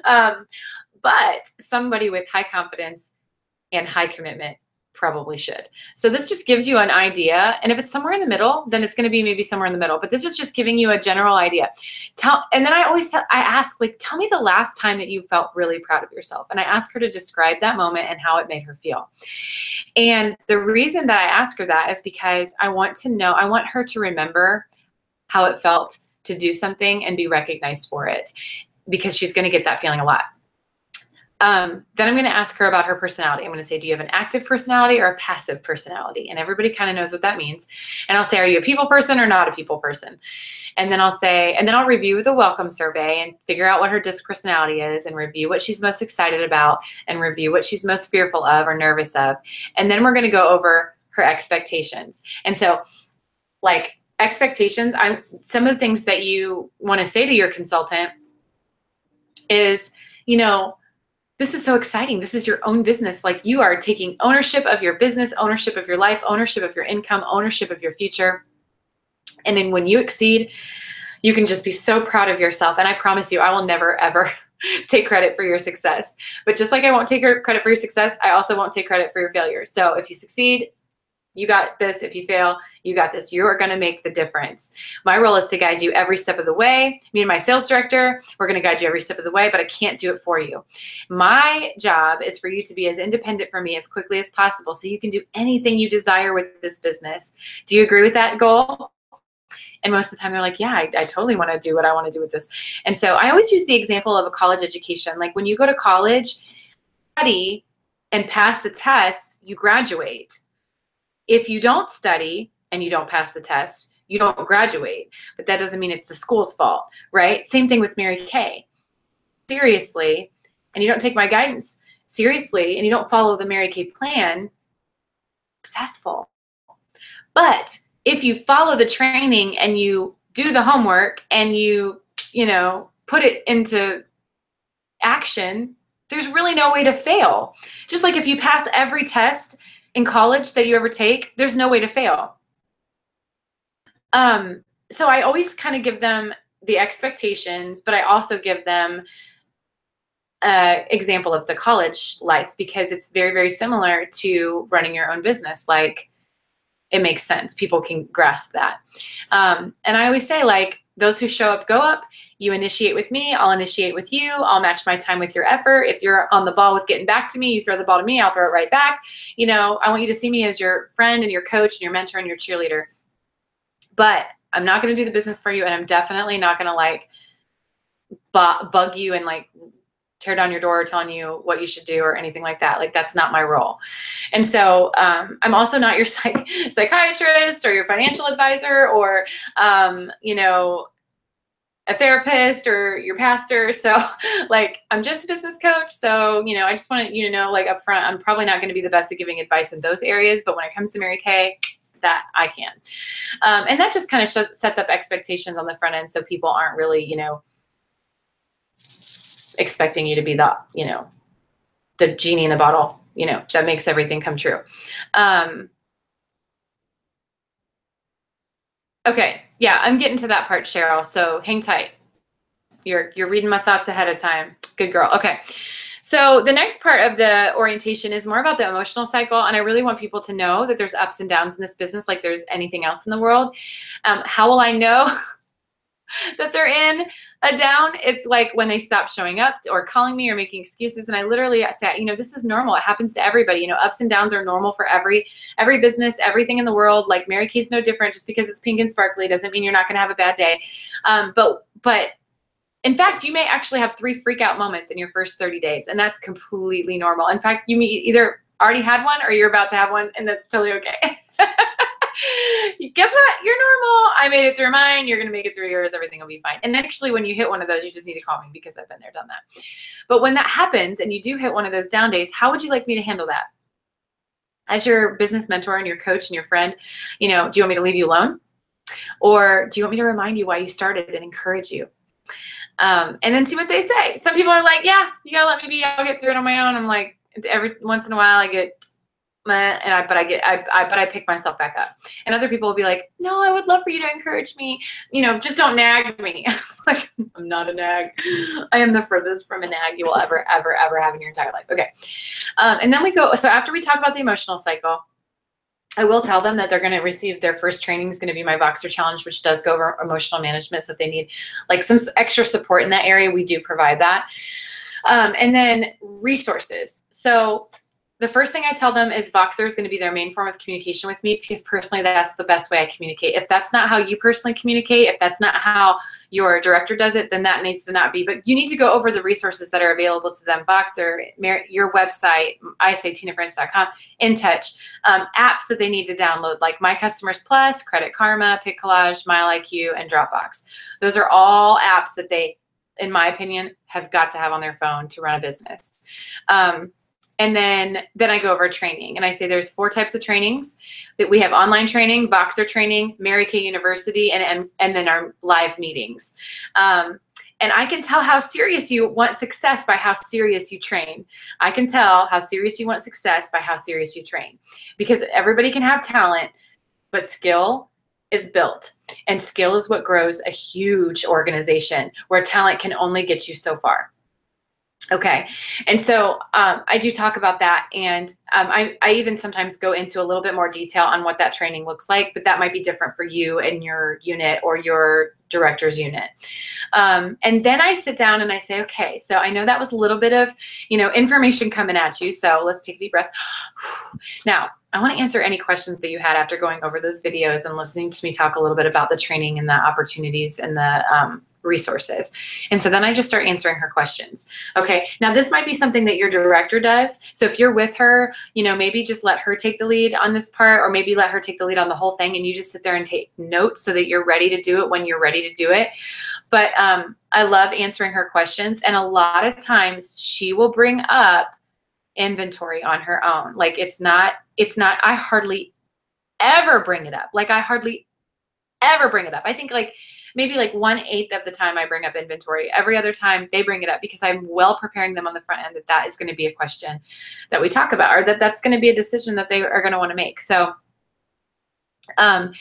But somebody with high confidence and high commitment probably should. So this just gives you an idea. And if it's somewhere in the middle, then it's going to be maybe somewhere in the middle. But this is just giving you a general idea. And then I ask, like, tell me the last time that you felt really proud of yourself. And I ask her to describe that moment and how it made her feel. And the reason that I ask her that is because I want her to remember how it felt to do something and be recognized for it, because she's going to get that feeling a lot. Then I'm going to ask her about her personality. I'm going to say, do you have an active personality or a passive personality? And everybody kind of knows what that means. And I'll say, are you a people person or not a people person? And then I'll review the welcome survey and figure out what her disc personality is, and review what she's most excited about, and review what she's most fearful of or nervous of. And then we're going to go over her expectations. And so, like, expectations, some of the things that you want to say to your consultant is, you know, this is so exciting. This is your own business. Like, you are taking ownership of your business, ownership of your life, ownership of your income, ownership of your future. And then when you exceed, you can just be so proud of yourself. And I promise you, I will never, ever take credit for your success. But just like I won't take credit for your success, I also won't take credit for your failure. So if you succeed, you got this. If you fail, you got this. You are going to make the difference. My role is to guide you every step of the way. Me and my sales director, we're going to guide you every step of the way, but I can't do it for you. My job is for you to be as independent from me as quickly as possible so you can do anything you desire with this business. Do you agree with that goal? And most of the time they're like, yeah, I totally want to do what I want to do with this. And so I always use the example of a college education. Like, when you go to college, study and pass the tests, you graduate. If you don't study and you don't pass the test, you don't graduate. But that doesn't mean it's the school's fault, right? Same thing with Mary Kay. Seriously, and you don't take my guidance seriously, and you don't follow the Mary Kay plan, successful. But if you follow the training and you do the homework and you put it into action, there's really no way to fail. Just like if you pass every test in college that you ever take, there's no way to fail. So I always kind of give them the expectations, but I also give them an example of the college life, because it's very, very similar to running your own business. Like, it makes sense. People can grasp that. And I always say, like, those who show up, go up. You initiate with me, I'll initiate with you. I'll match my time with your effort. If you're on the ball with getting back to me, you throw the ball to me, I'll throw it right back. I want you to see me as your friend and your coach and your mentor and your cheerleader. But I'm not going to do the business for you, and I'm definitely not going to like bug you and like tear down your door telling you what you should do or anything like that. Like, that's not my role. And so I'm also not your psychiatrist or your financial advisor or, a therapist or your pastor. So like, I'm just a business coach. So, I just want you to know, like, up front, I'm probably not going to be the best at giving advice in those areas, but when it comes to Mary Kay, that I can. And that just kind of sets up expectations on the front end. So people aren't really, expecting you to be the genie in the bottle, that makes everything come true. Okay. Yeah, I'm getting to that part, Cheryl. So hang tight. You're reading my thoughts ahead of time. Good girl. Okay. So the next part of the orientation is more about the emotional cycle. And I really want people to know that there's ups and downs in this business, like there's anything else in the world. How will I know that they're in a down? It's like when they stop showing up or calling me or making excuses. And I literally say, this is normal. It happens to everybody. Ups and downs are normal for every business, everything in the world. Like, Mary Kay's no different. Just because it's pink and sparkly doesn't mean you're not going to have a bad day. But in fact, you may actually have 3 freak out moments in your first 30 days, and that's completely normal. In fact, you may either already had one or you're about to have one, and that's totally okay. Guess what? You're normal. I made it through mine. You're going to make it through yours. Everything will be fine. And actually, when you hit one of those, you just need to call me, because I've been there, done that. But when that happens and you do hit one of those down days, how would you like me to handle that? As your business mentor and your coach and your friend, do you want me to leave you alone? Or do you want me to remind you why you started and encourage you? And then see what they say. Some people are like, yeah, you gotta let me be. I'll get through it on my own. I'm like, every once in a while I get, but I pick myself back up. And other people will be like, no, I would love for you to encourage me. Just don't nag me. Like, I'm not a nag. I am the furthest from a nag you will ever, ever, ever have in your entire life. Okay. And then we go. So after we talk about the emotional cycle, I will tell them that they're going to receive their first training is going to be my Voxer Challenge, which does go over emotional management. So if they need like some extra support in that area, we do provide that. And then resources. So the first thing I tell them is Voxer is going to be their main form of communication with me, because personally, that's the best way I communicate. If that's not how you personally communicate, if that's not how your director does it, then that needs to not be. But you need to go over the resources that are available to them. Voxer, your website, I say tinafrance.com, In Touch, apps that they need to download, like My Customers Plus, Credit Karma, Pick Collage, MileIQ, and Dropbox. Those are all apps that they, in my opinion, have got to have on their phone to run a business. And then I go over training, and I say there's 4 types of trainings that we have: online training, Voxer training, Mary Kay University, and then our live meetings. And I can tell how serious you want success by how serious you train. I can tell how serious you want success by how serious you train, because everybody can have talent, but skill is built, and skill is what grows a huge organization, where talent can only get you so far. Okay. And so I do talk about that. And I even sometimes go into a little bit more detail on what that training looks like, but that might be different for you and your unit or your director's unit. And then I sit down and I say, okay, so I know that was a little bit of, information coming at you. So let's take a deep breath. Now, I want to answer any questions that you had after going over those videos and listening to me talk a little bit about the training and the opportunities and the resources. And so then I just start answering her questions. Okay. Now this might be something that your director does. So if you're with her, maybe just let her take the lead on this part, or maybe let her take the lead on the whole thing, and you just sit there and take notes so that you're ready to do it when you're ready to do it. But I love answering her questions. And a lot of times she will bring up inventory on her own. Like, it's not, I hardly ever bring it up. Like I hardly ever bring it up. I think like maybe like 1/8 of the time I bring up inventory. Every other time they bring it up because I'm well preparing them on the front end that that is going to be a question that we talk about, or that that's going to be a decision that they are going to want to make. So 9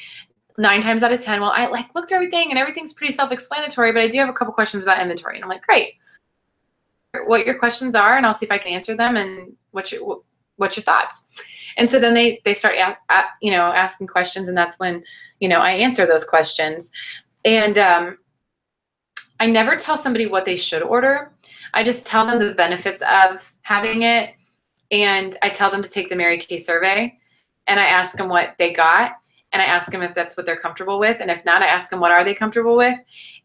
times out of 10, well, I like looked at everything and everything's pretty self-explanatory, but I do have a couple questions about inventory. And I'm like, great, what your questions are, and I'll see if I can answer them, and what's your thoughts. And so then they start asking questions, and that's when I answer those questions. And I never tell somebody what they should order. I just tell them the benefits of having it, and I tell them to take the Mary Kay survey, and I ask them what they got, and I ask them if that's what they're comfortable with, and if not, I ask them what are they comfortable with.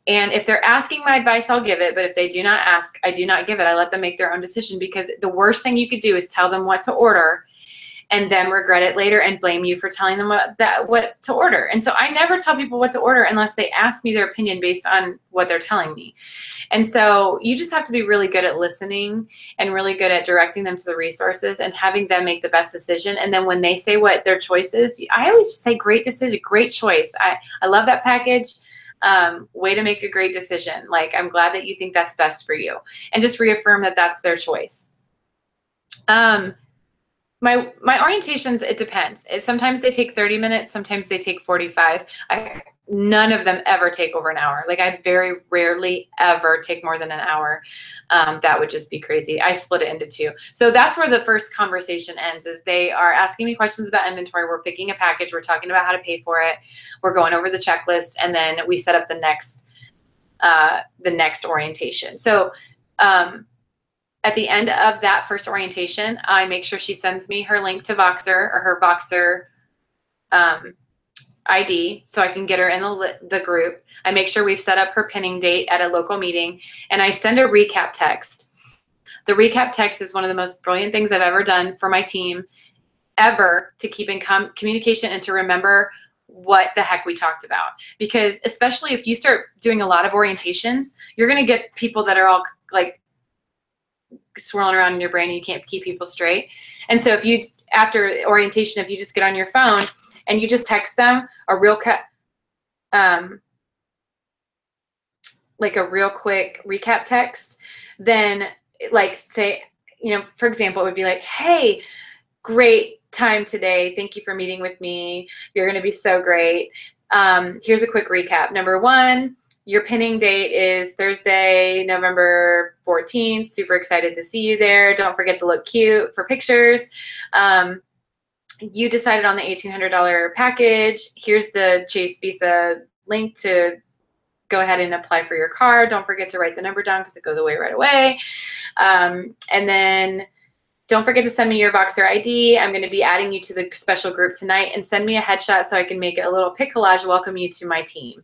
And if they're asking my advice, I'll give it, but if they do not ask, I do not give it. I let them make their own decision, because the worst thing you could do is tell them what to order and then regret it later and blame you for telling them what to order. And so I never tell people what to order unless they ask me their opinion based on what they're telling me. And so you just have to be really good at listening and really good at directing them to the resources and having them make the best decision. And then when they say what their choice is, I always just say, great decision, great choice. I love that package. Way to make a great decision. Like, I'm glad that you think that's best for you. And just reaffirm that that's their choice. My orientations, it depends. Sometimes they take 30 minutes. Sometimes they take 45. None of them ever take over an hour. Like, I very rarely ever take more than an hour. That would just be crazy. I split it into 2. So that's where the first conversation ends, is they are asking me questions about inventory. We're picking a package. We're talking about how to pay for it. We're going over the checklist, and then we set up the next orientation. So, at the end of that first orientation, I make sure she sends me her link to Voxer, or her Voxer ID, so I can get her in the group. I make sure we've set up her pinning date at a local meeting, and I send a recap text. The recap text is one of the most brilliant things I've ever done for my team ever, to keep in communication and to remember what the heck we talked about. Because especially if you start doing a lot of orientations, you're going to get people that are all like swirling around in your brain and you can't keep people straight. And so if you, after orientation, if you just get on your phone and you just text them a real like a real quick recap text, then like say, for example, it would be like, hey, great time today. Thank you for meeting with me. You're going to be so great. Here's a quick recap. Number 1, your pinning date is Thursday, November 14th. Super excited to see you there. Don't forget to look cute for pictures. You decided on the $1,800 package. Here's the Chase Visa link to go ahead and apply for your card. Don't forget to write the number down because it goes away right away. And then don't forget to send me your Voxer ID. I'm going to be adding you to the special group tonight, and send me a headshot so I can make a little pic collage, welcome you to my team.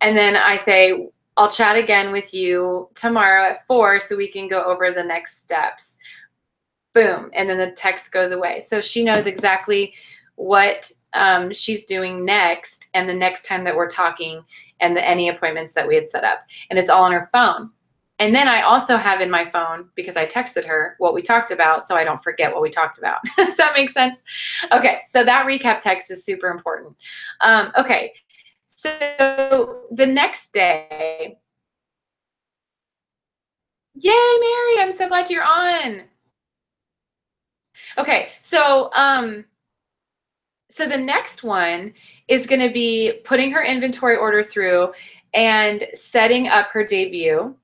And then I say, I'll chat again with you tomorrow at 4 so we can go over the next steps. Boom. And then the text goes away. So she knows exactly what she's doing next, and the next time that we're talking, and any appointments that we had set up. And it's all on her phone. And then I also have in my phone, because I texted her, what we talked about, so I don't forget what we talked about. Does that make sense? Okay, so that recap text is super important. Okay, so the next day, yay, Mary, I'm so glad you're on. Okay, so so the next one is going to be putting her inventory order through and setting up her debut.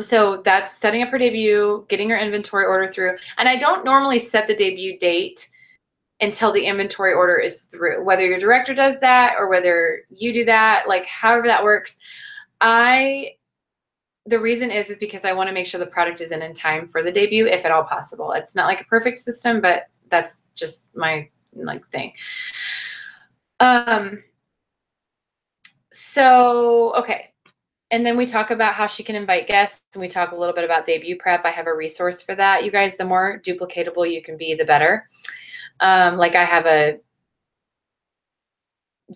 So that's setting up her debut, getting her inventory order through. And I don't normally set the debut date until the inventory order is through, whether your director does that or whether you do that, like however that works. The reason is because I want to make sure the product is in time for the debut, if at all possible. It's not like a perfect system, but that's just my thing. So, okay. And then we talk about how she can invite guests, and we talk a little bit about debut prep. I have a resource for that. You guys, the more duplicatable you can be, the better. Like I have a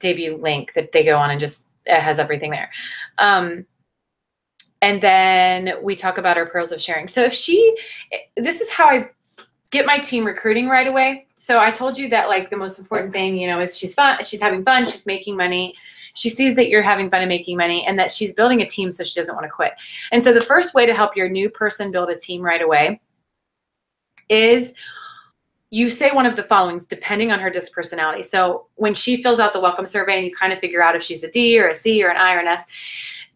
debut link that they go on and just, it has everything there. And then we talk about our pearls of sharing. So this is how I get my team recruiting right away. So I told you that like the most important thing, you know, is she's having fun, she's making money. She sees that you're having fun and making money, and that she's building a team, so she doesn't want to quit. And so the first way to help your new person build a team right away is you say one of the followings depending on her DISC personality. So when she fills out the welcome survey and you kind of figure out if she's a D or a C or an I or an S,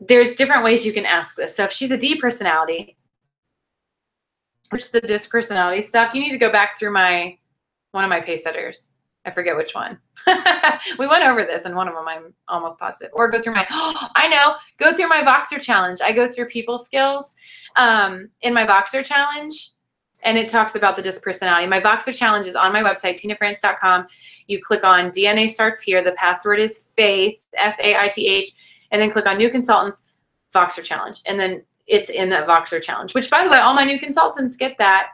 there's different ways you can ask this. So if she's a D personality, which is the DISC personality stuff, you need to go back through one of my Pacesetters. I forget which one. We went over this in one of them, I'm almost positive. Or go through go through my Voxer challenge. I go through people skills in my Voxer challenge, and it talks about the DISC personality. My Voxer challenge is on my website, tinafrance.com. You click on DNA starts here. The password is Faith, F-A-I-T-H, and then click on New Consultants, Voxer challenge. And then it's in that Voxer challenge, which, by the way, all my new consultants get that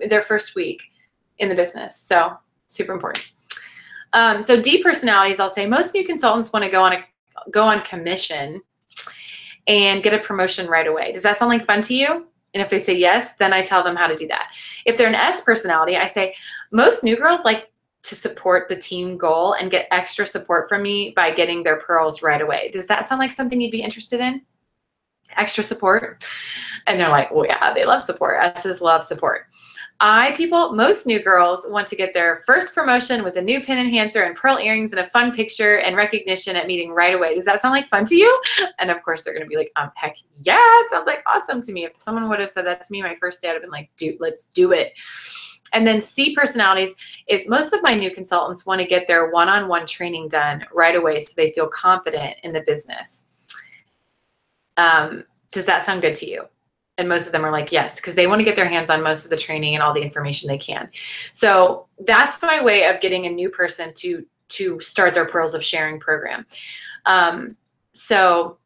their first week in the business. So super important. So D personalities, I'll say most new consultants want to go on commission and get a promotion right away. Does that sound like fun to you? And if they say yes, then I tell them how to do that. If they're an S personality, I say most new girls like to support the team goal and get extra support from me by getting their pearls right away. Does that sound like something you'd be interested in? Extra support? And they're like, well, yeah, they love support. S's love support. Most new girls want to get their first promotion with a new pin enhancer and pearl earrings and a fun picture and recognition at meeting right away. Does that sound like fun to you? And of course, they're going to be like, heck yeah, it sounds like awesome to me. If someone would have said that to me my first day, I'd have been like, dude, let's do it. And then C personalities is most of my new consultants want to get their one-on-one training done right away so they feel confident in the business. Does that sound good to you? And most of them are like, yes, because they want to get their hands on most of the training and all the information they can. So that's my way of getting a new person to start their Pearls of Sharing program. So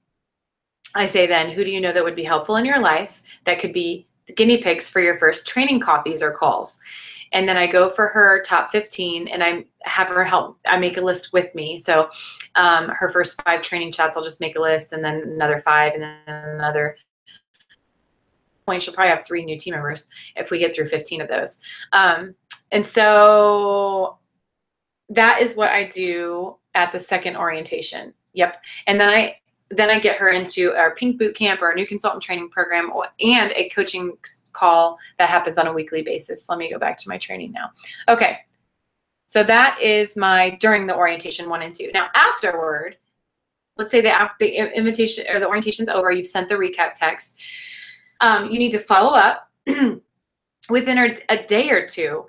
I say then, who do you know that would be helpful in your life that could be the guinea pigs for your first training coffees or calls? And then I go for her top 15 and I have her help. I make a list with me. So her first 5 training chats, I'll just make a list, and then another 5, and then another point. She'll probably have 3 new team members if we get through 15 of those. And so that is what I do at the second orientation. Yep. And then I get her into our Pink Boot Camp or a new consultant training program and a coaching call that happens on a weekly basis. Let me go back to my training now. Okay. So that is during the orientation 1 and 2. Now afterward, let's say the invitation or the orientation's over, you've sent the recap text. You need to follow up within a day or two.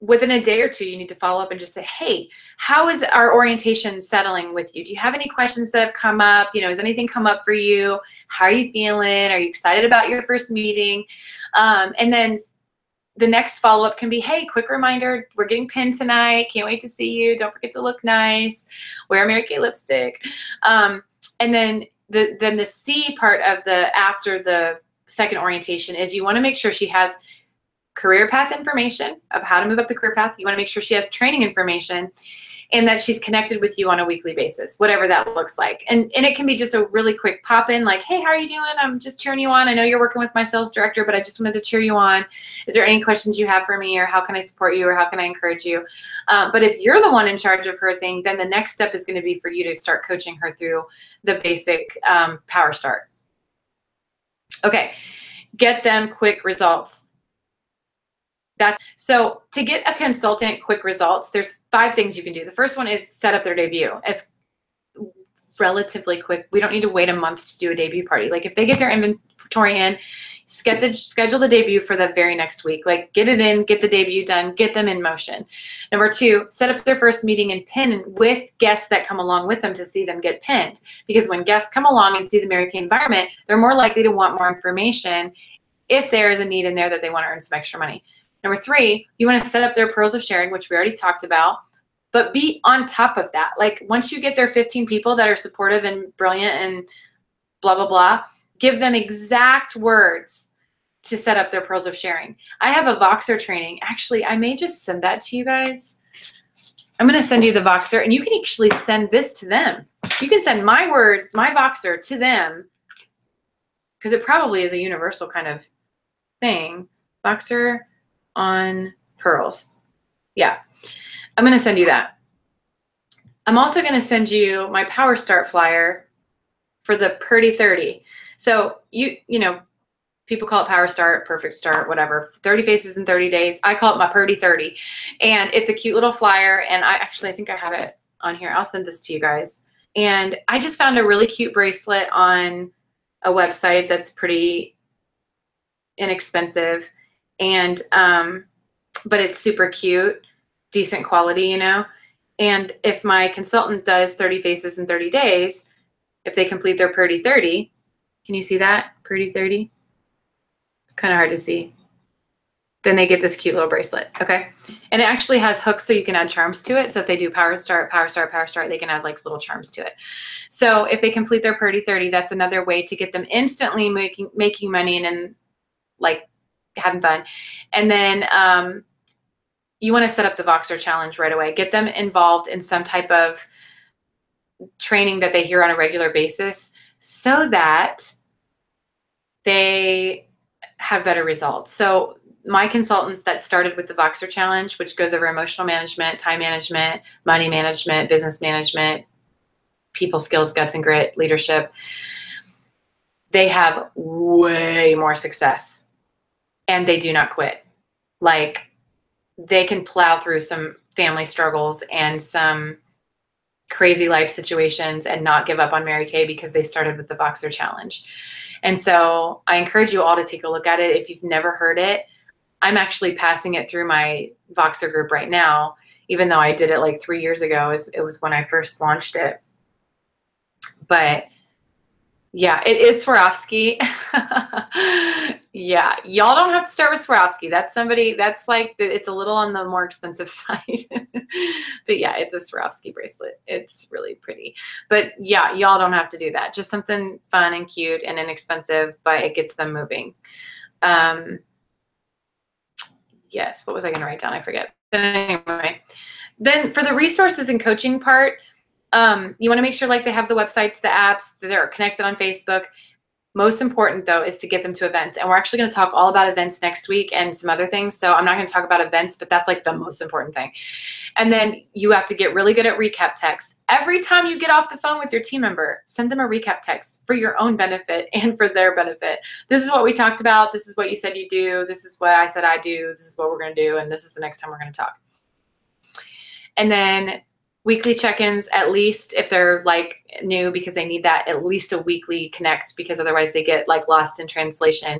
Within a day or two, you need to follow up and just say, hey, how is our orientation settling with you? Do you have any questions that have come up? You know, has anything come up for you? How are you feeling? Are you excited about your first meeting? And then the next follow-up can be, hey, quick reminder, we're getting pinned tonight. Can't wait to see you. Don't forget to look nice. Wear Mary Kay lipstick. And then the C part of after the second orientation is you want to make sure she has career path information of how to move up the career path. You want to make sure she has training information and that she's connected with you on a weekly basis, whatever that looks like. And it can be just a really quick pop in like, hey, how are you doing? I'm just cheering you on. I know you're working with my sales director, but I just wanted to cheer you on. Is there any questions you have for me, or how can I support you, or how can I encourage you? But if you're the one in charge of her thing, then the next step is going to be for you to start coaching her through the basic power start. Okay, get them quick results. So to get a consultant quick results, there's 5 things you can do. The first one is set up their debut as relatively quick. We don't need to wait a month to do a debut party. Like if they get their inventory in, schedule the debut for the very next week. Like get it in, get the debut done, get them in motion. Number 2, set up their first meeting and pin with guests that come along with them to see them get pinned. Because when guests come along and see the Mary Kay environment, they're more likely to want more information if there is a need in there that they want to earn some extra money. Number 3, you want to set up their Pearls of Sharing, which we already talked about, but be on top of that. Like once you get their 15 people that are supportive and brilliant and blah, blah, blah, give them exact words to set up their Pearls of Sharing. I have a Voxer training. Actually, I may just send that to you guys. I'm going to send you the Voxer, and you can actually send this to them. You can send my Voxer to them, because it probably is a universal kind of thing. Voxer on pearls. Yeah, I'm going to send you that. I'm also going to send you my Power Start flyer for the Purdy 30. So you know, people call it Power Start, Perfect Start, whatever. 30 faces in 30 days. I call it my Purdy 30. And it's a cute little flyer. And I think I have it on here. I'll send this to you guys. And I just found a really cute bracelet on a website that's pretty inexpensive. And, but it's super cute, decent quality, you know. And if my consultant does 30 faces in 30 days, if they complete their Purdy 30, can you see that? Purdy 30? It's kind of hard to see. Then they get this cute little bracelet, okay? And it actually has hooks so you can add charms to it. So if they do Power Start, Power Start, Power Start, they can add like little charms to it. So if they complete their Purdy 30, that's another way to get them instantly making money and then like having fun. And then you want to set up the Voxer challenge right away. Get them involved in some type of training that they hear on a regular basis so that they have better results. So my consultants that started with the Voxer challenge, which goes over emotional management, time management, money management, business management, people skills, guts and grit, leadership, they have way more success and they do not quit. Like they can plow through some family struggles and some crazy life situations and not give up on Mary Kay because they started with the Voxer challenge. And so I encourage you all to take a look at it. If you've never heard it, I'm actually passing it through my Voxer group right now, even though I did it like 3 years ago. It was when I first launched it. But yeah, it is Swarovski. Yeah, y'all don't have to start with Swarovski. That's somebody, that's like, it's a little on the more expensive side. But yeah, it's a Swarovski bracelet. It's really pretty. But yeah, y'all don't have to do that. Just something fun and cute and inexpensive, but it gets them moving. Yes, what was I going to write down? I forget. But anyway, then for the resources and coaching part, you want to make sure like they have the websites, the apps, that they're connected on Facebook. Most important though is to get them to events. And we're actually going to talk all about events next week and some other things. So I'm not going to talk about events, but that's like the most important thing. And then you have to get really good at recap texts. Every time you get off the phone with your team member, send them a recap text for your own benefit and for their benefit. This is what we talked about. This is what you said you do. This is what I said I do. This is what we're going to do. And this is the next time we're going to talk. And then weekly check-ins, at least if they're like new, because they need that, at least a weekly connect, because otherwise they get like lost in translation.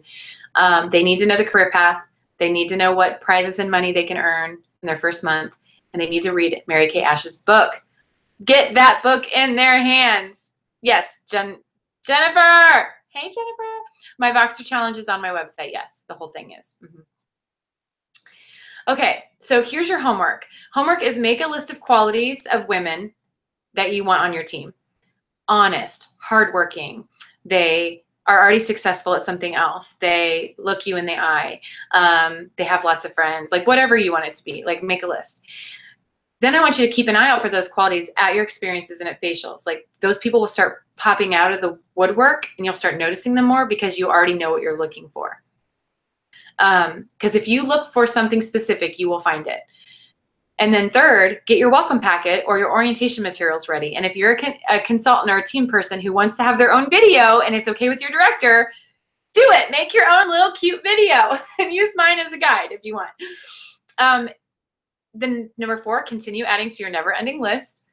They need to know the career path. They need to know what prizes and money they can earn in their first month. And they need to read Mary Kay Ash's book. Get that book in their hands. Yes, Jennifer. Hey, Jennifer. My Voxer challenge is on my website. Yes, the whole thing is. Okay, so here's your homework. Homework is make a list of qualities of women that you want on your team. Honest, hardworking. They are already successful at something else. They look you in the eye. They have lots of friends. Like whatever you want it to be. Like make a list. Then I want you to keep an eye out for those qualities at your experiences and at facials. Like those people will start popping out of the woodwork and you'll start noticing them more because you already know what you're looking for. Because if you look for something specific, you will find it. And then third, get your welcome packet or your orientation materials ready. And if you're a consultant or a team person who wants to have their own video and it's okay with your director, do it. Make your own little cute video and use mine as a guide if you want. Then number 4, continue adding to your never-ending list.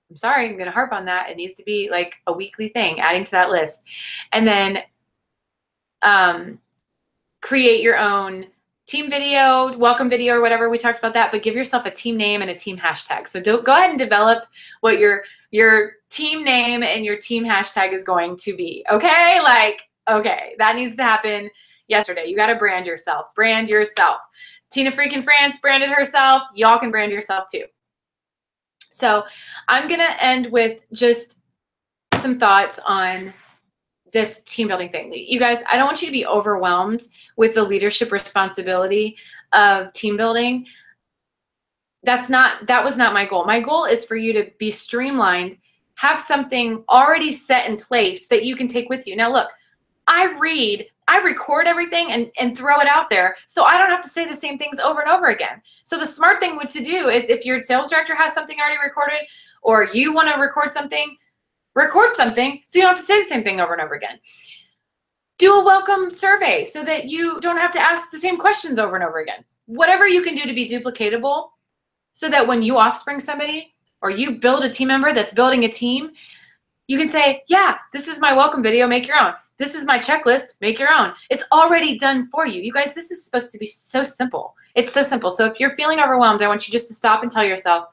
I'm sorry, I'm going to harp on that. It needs to be like a weekly thing, adding to that list. And then create your own team video, welcome video, or whatever. We talked about that, but give yourself a team name and a team hashtag. So go ahead and develop what your team name and your team hashtag is going to be. Okay, like, okay, that needs to happen yesterday. You got to brand yourself. Brand yourself. Tina freaking France branded herself. Y'all can brand yourself too. So I'm going to end with just some thoughts on this team building thing. You guys, I don't want you to be overwhelmed with the leadership responsibility of team building. That was not my goal. My goal is for you to be streamlined, have something already set in place that you can take with you. Now look, I record everything and throw it out there so I don't have to say the same things over and over again. So the smart thing to do is if your sales director has something already recorded or you want to record something so you don't have to say the same thing over and over again. Do a welcome survey so that you don't have to ask the same questions over and over again. Whatever you can do to be duplicatable so that when you offspring somebody or you build a team member that's building a team, you can say, yeah, this is my welcome video, make your own. This is my checklist, make your own. It's already done for you. You guys, this is supposed to be so simple. It's so simple. So if you're feeling overwhelmed, I want you just to stop and tell yourself,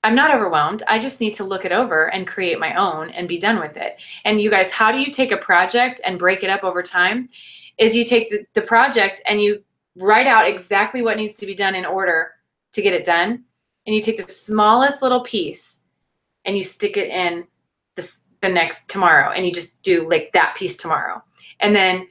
I'm not overwhelmed. I just need to look it over and create my own and be done with it. And you guys, how do you take a project and break it up over time? Is you take the project and you write out exactly what needs to be done in order to get it done. And you take the smallest little piece and you stick it in the next tomorrow. And you just do like that piece tomorrow. And then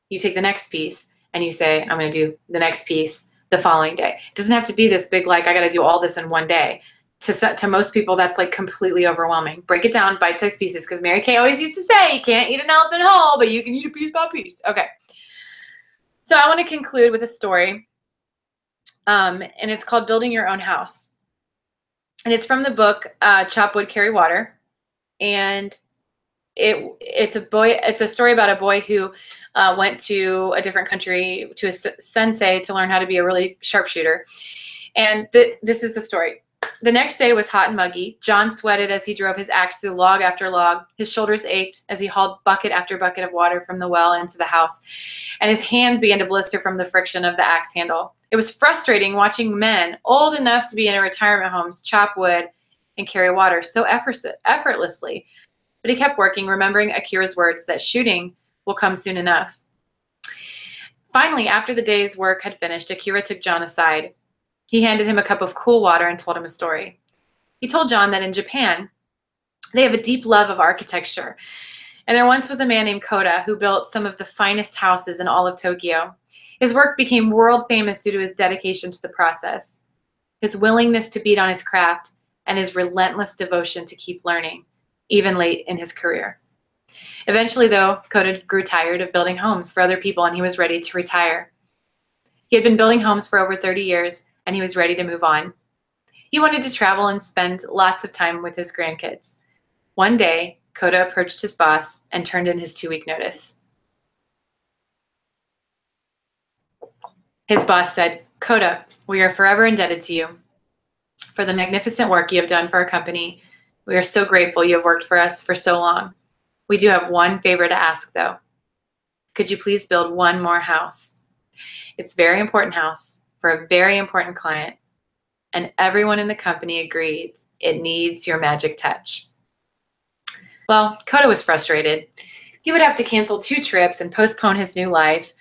you take the next piece and you say, I'm going to do the next piece the following day. It doesn't have to be this big, like I got to do all this in one day. To most people, that's like completely overwhelming. Break it down, bite-sized pieces, because Mary Kay always used to say, you can't eat an elephant whole, but you can eat a piece by piece. Okay. So I want to conclude with a story, and it's called Building Your Own House. And it's from the book Chop Wood, Carry Water. And it's a story about a boy who went to a different country to a sensei to learn how to be a really sharpshooter. And this is the story. The next day was hot and muggy. John sweated as he drove his axe through log after log. His shoulders ached as he hauled bucket after bucket of water from the well into the house, and his hands began to blister from the friction of the axe handle. It was frustrating watching men old enough to be in retirement homes chop wood and carry water so effortlessly. But he kept working, remembering Akira's words that shooting will come soon enough. Finally, after the day's work had finished, Akira took John aside. He handed him a cup of cool water and told him a story. He told John that in Japan, they have a deep love of architecture. And there once was a man named Koda who built some of the finest houses in all of Tokyo. His work became world famous due to his dedication to the process, his willingness to beat on his craft, and his relentless devotion to keep learning, even late in his career. Eventually, though, Koda grew tired of building homes for other people, and he was ready to retire. He had been building homes for over 30 years, and he was ready to move on. He wanted to travel and spend lots of time with his grandkids. One day, Koda approached his boss and turned in his 2-week notice. His boss said, Koda, we are forever indebted to you for the magnificent work you have done for our company. We are so grateful you have worked for us for so long. We do have one favor to ask, though. Could you please build one more house? It's a very important house for a very important client, and everyone in the company agreed it needs your magic touch. Well, Koda was frustrated. He would have to cancel 2 trips and postpone his new life,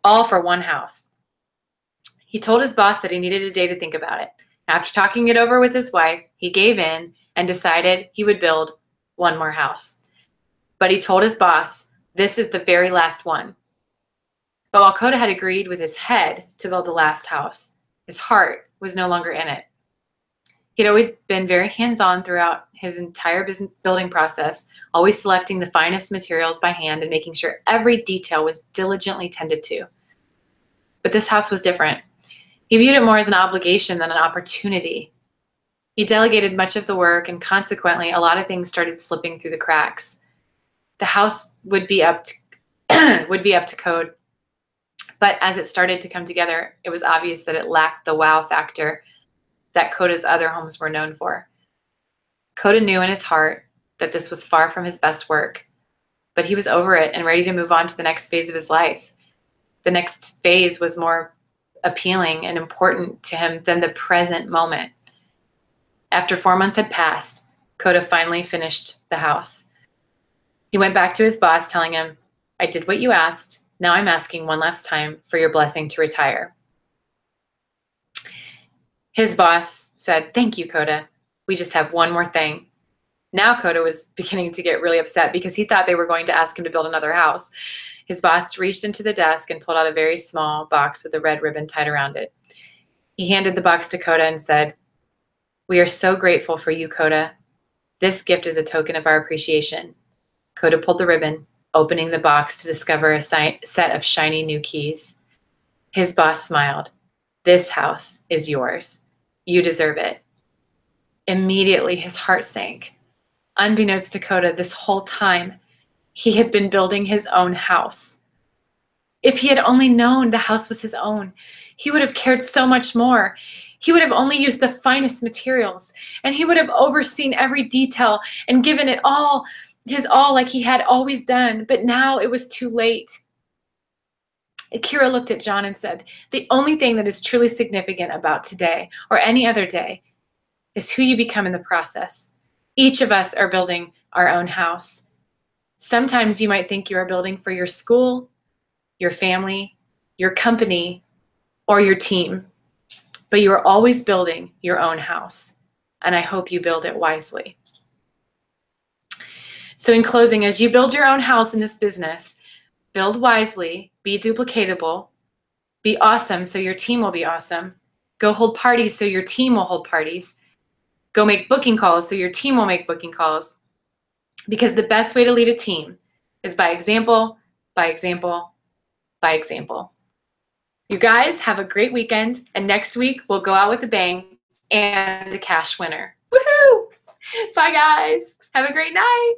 all for one house. He told his boss that he needed a day to think about it. After talking it over with his wife, he gave in and decided he would build one more house. But he told his boss, this is the very last one. But while Koda had agreed with his head to build the last house, his heart was no longer in it. He'd always been very hands-on throughout his entire business building process, always selecting the finest materials by hand and making sure every detail was diligently tended to. But this house was different. He viewed it more as an obligation than an opportunity. He delegated much of the work, and consequently, a lot of things started slipping through the cracks. The house would be up to code. But as it started to come together, it was obvious that it lacked the wow factor that Koda's other homes were known for. Koda knew in his heart that this was far from his best work, but he was over it and ready to move on to the next phase of his life. The next phase was more appealing and important to him than the present moment. After 4 months had passed, Koda finally finished the house. He went back to his boss telling him, I did what you asked. Now I'm asking one last time for your blessing to retire. His boss said, thank you, Koda. We just have one more thing. Now Koda was beginning to get really upset because he thought they were going to ask him to build another house. His boss reached into the desk and pulled out a very small box with a red ribbon tied around it. He handed the box to Koda and said, we are so grateful for you, Koda. This gift is a token of our appreciation. Koda pulled the ribbon, opening the box to discover a set of shiny new keys. His boss smiled. This house is yours. You deserve it. Immediately, his heart sank. Unbeknownst to Dakota, this whole time, he had been building his own house. If he had only known the house was his own, he would have cared so much more. He would have only used the finest materials, and he would have overseen every detail and given it all, his all, like he had always done. But now it was too late. Akira looked at John and said, the only thing that is truly significant about today or any other day is who you become in the process. Each of us are building our own house. Sometimes you might think you are building for your school, your family, your company, or your team, but you are always building your own house, and I hope you build it wisely. So in closing, as you build your own house in this business, build wisely, be duplicatable, be awesome so your team will be awesome, go hold parties so your team will hold parties, go make booking calls so your team will make booking calls, because the best way to lead a team is by example, by example, by example. You guys have a great weekend, and next week we'll go out with a bang and a cash winner. Woohoo! Bye guys. Have a great night.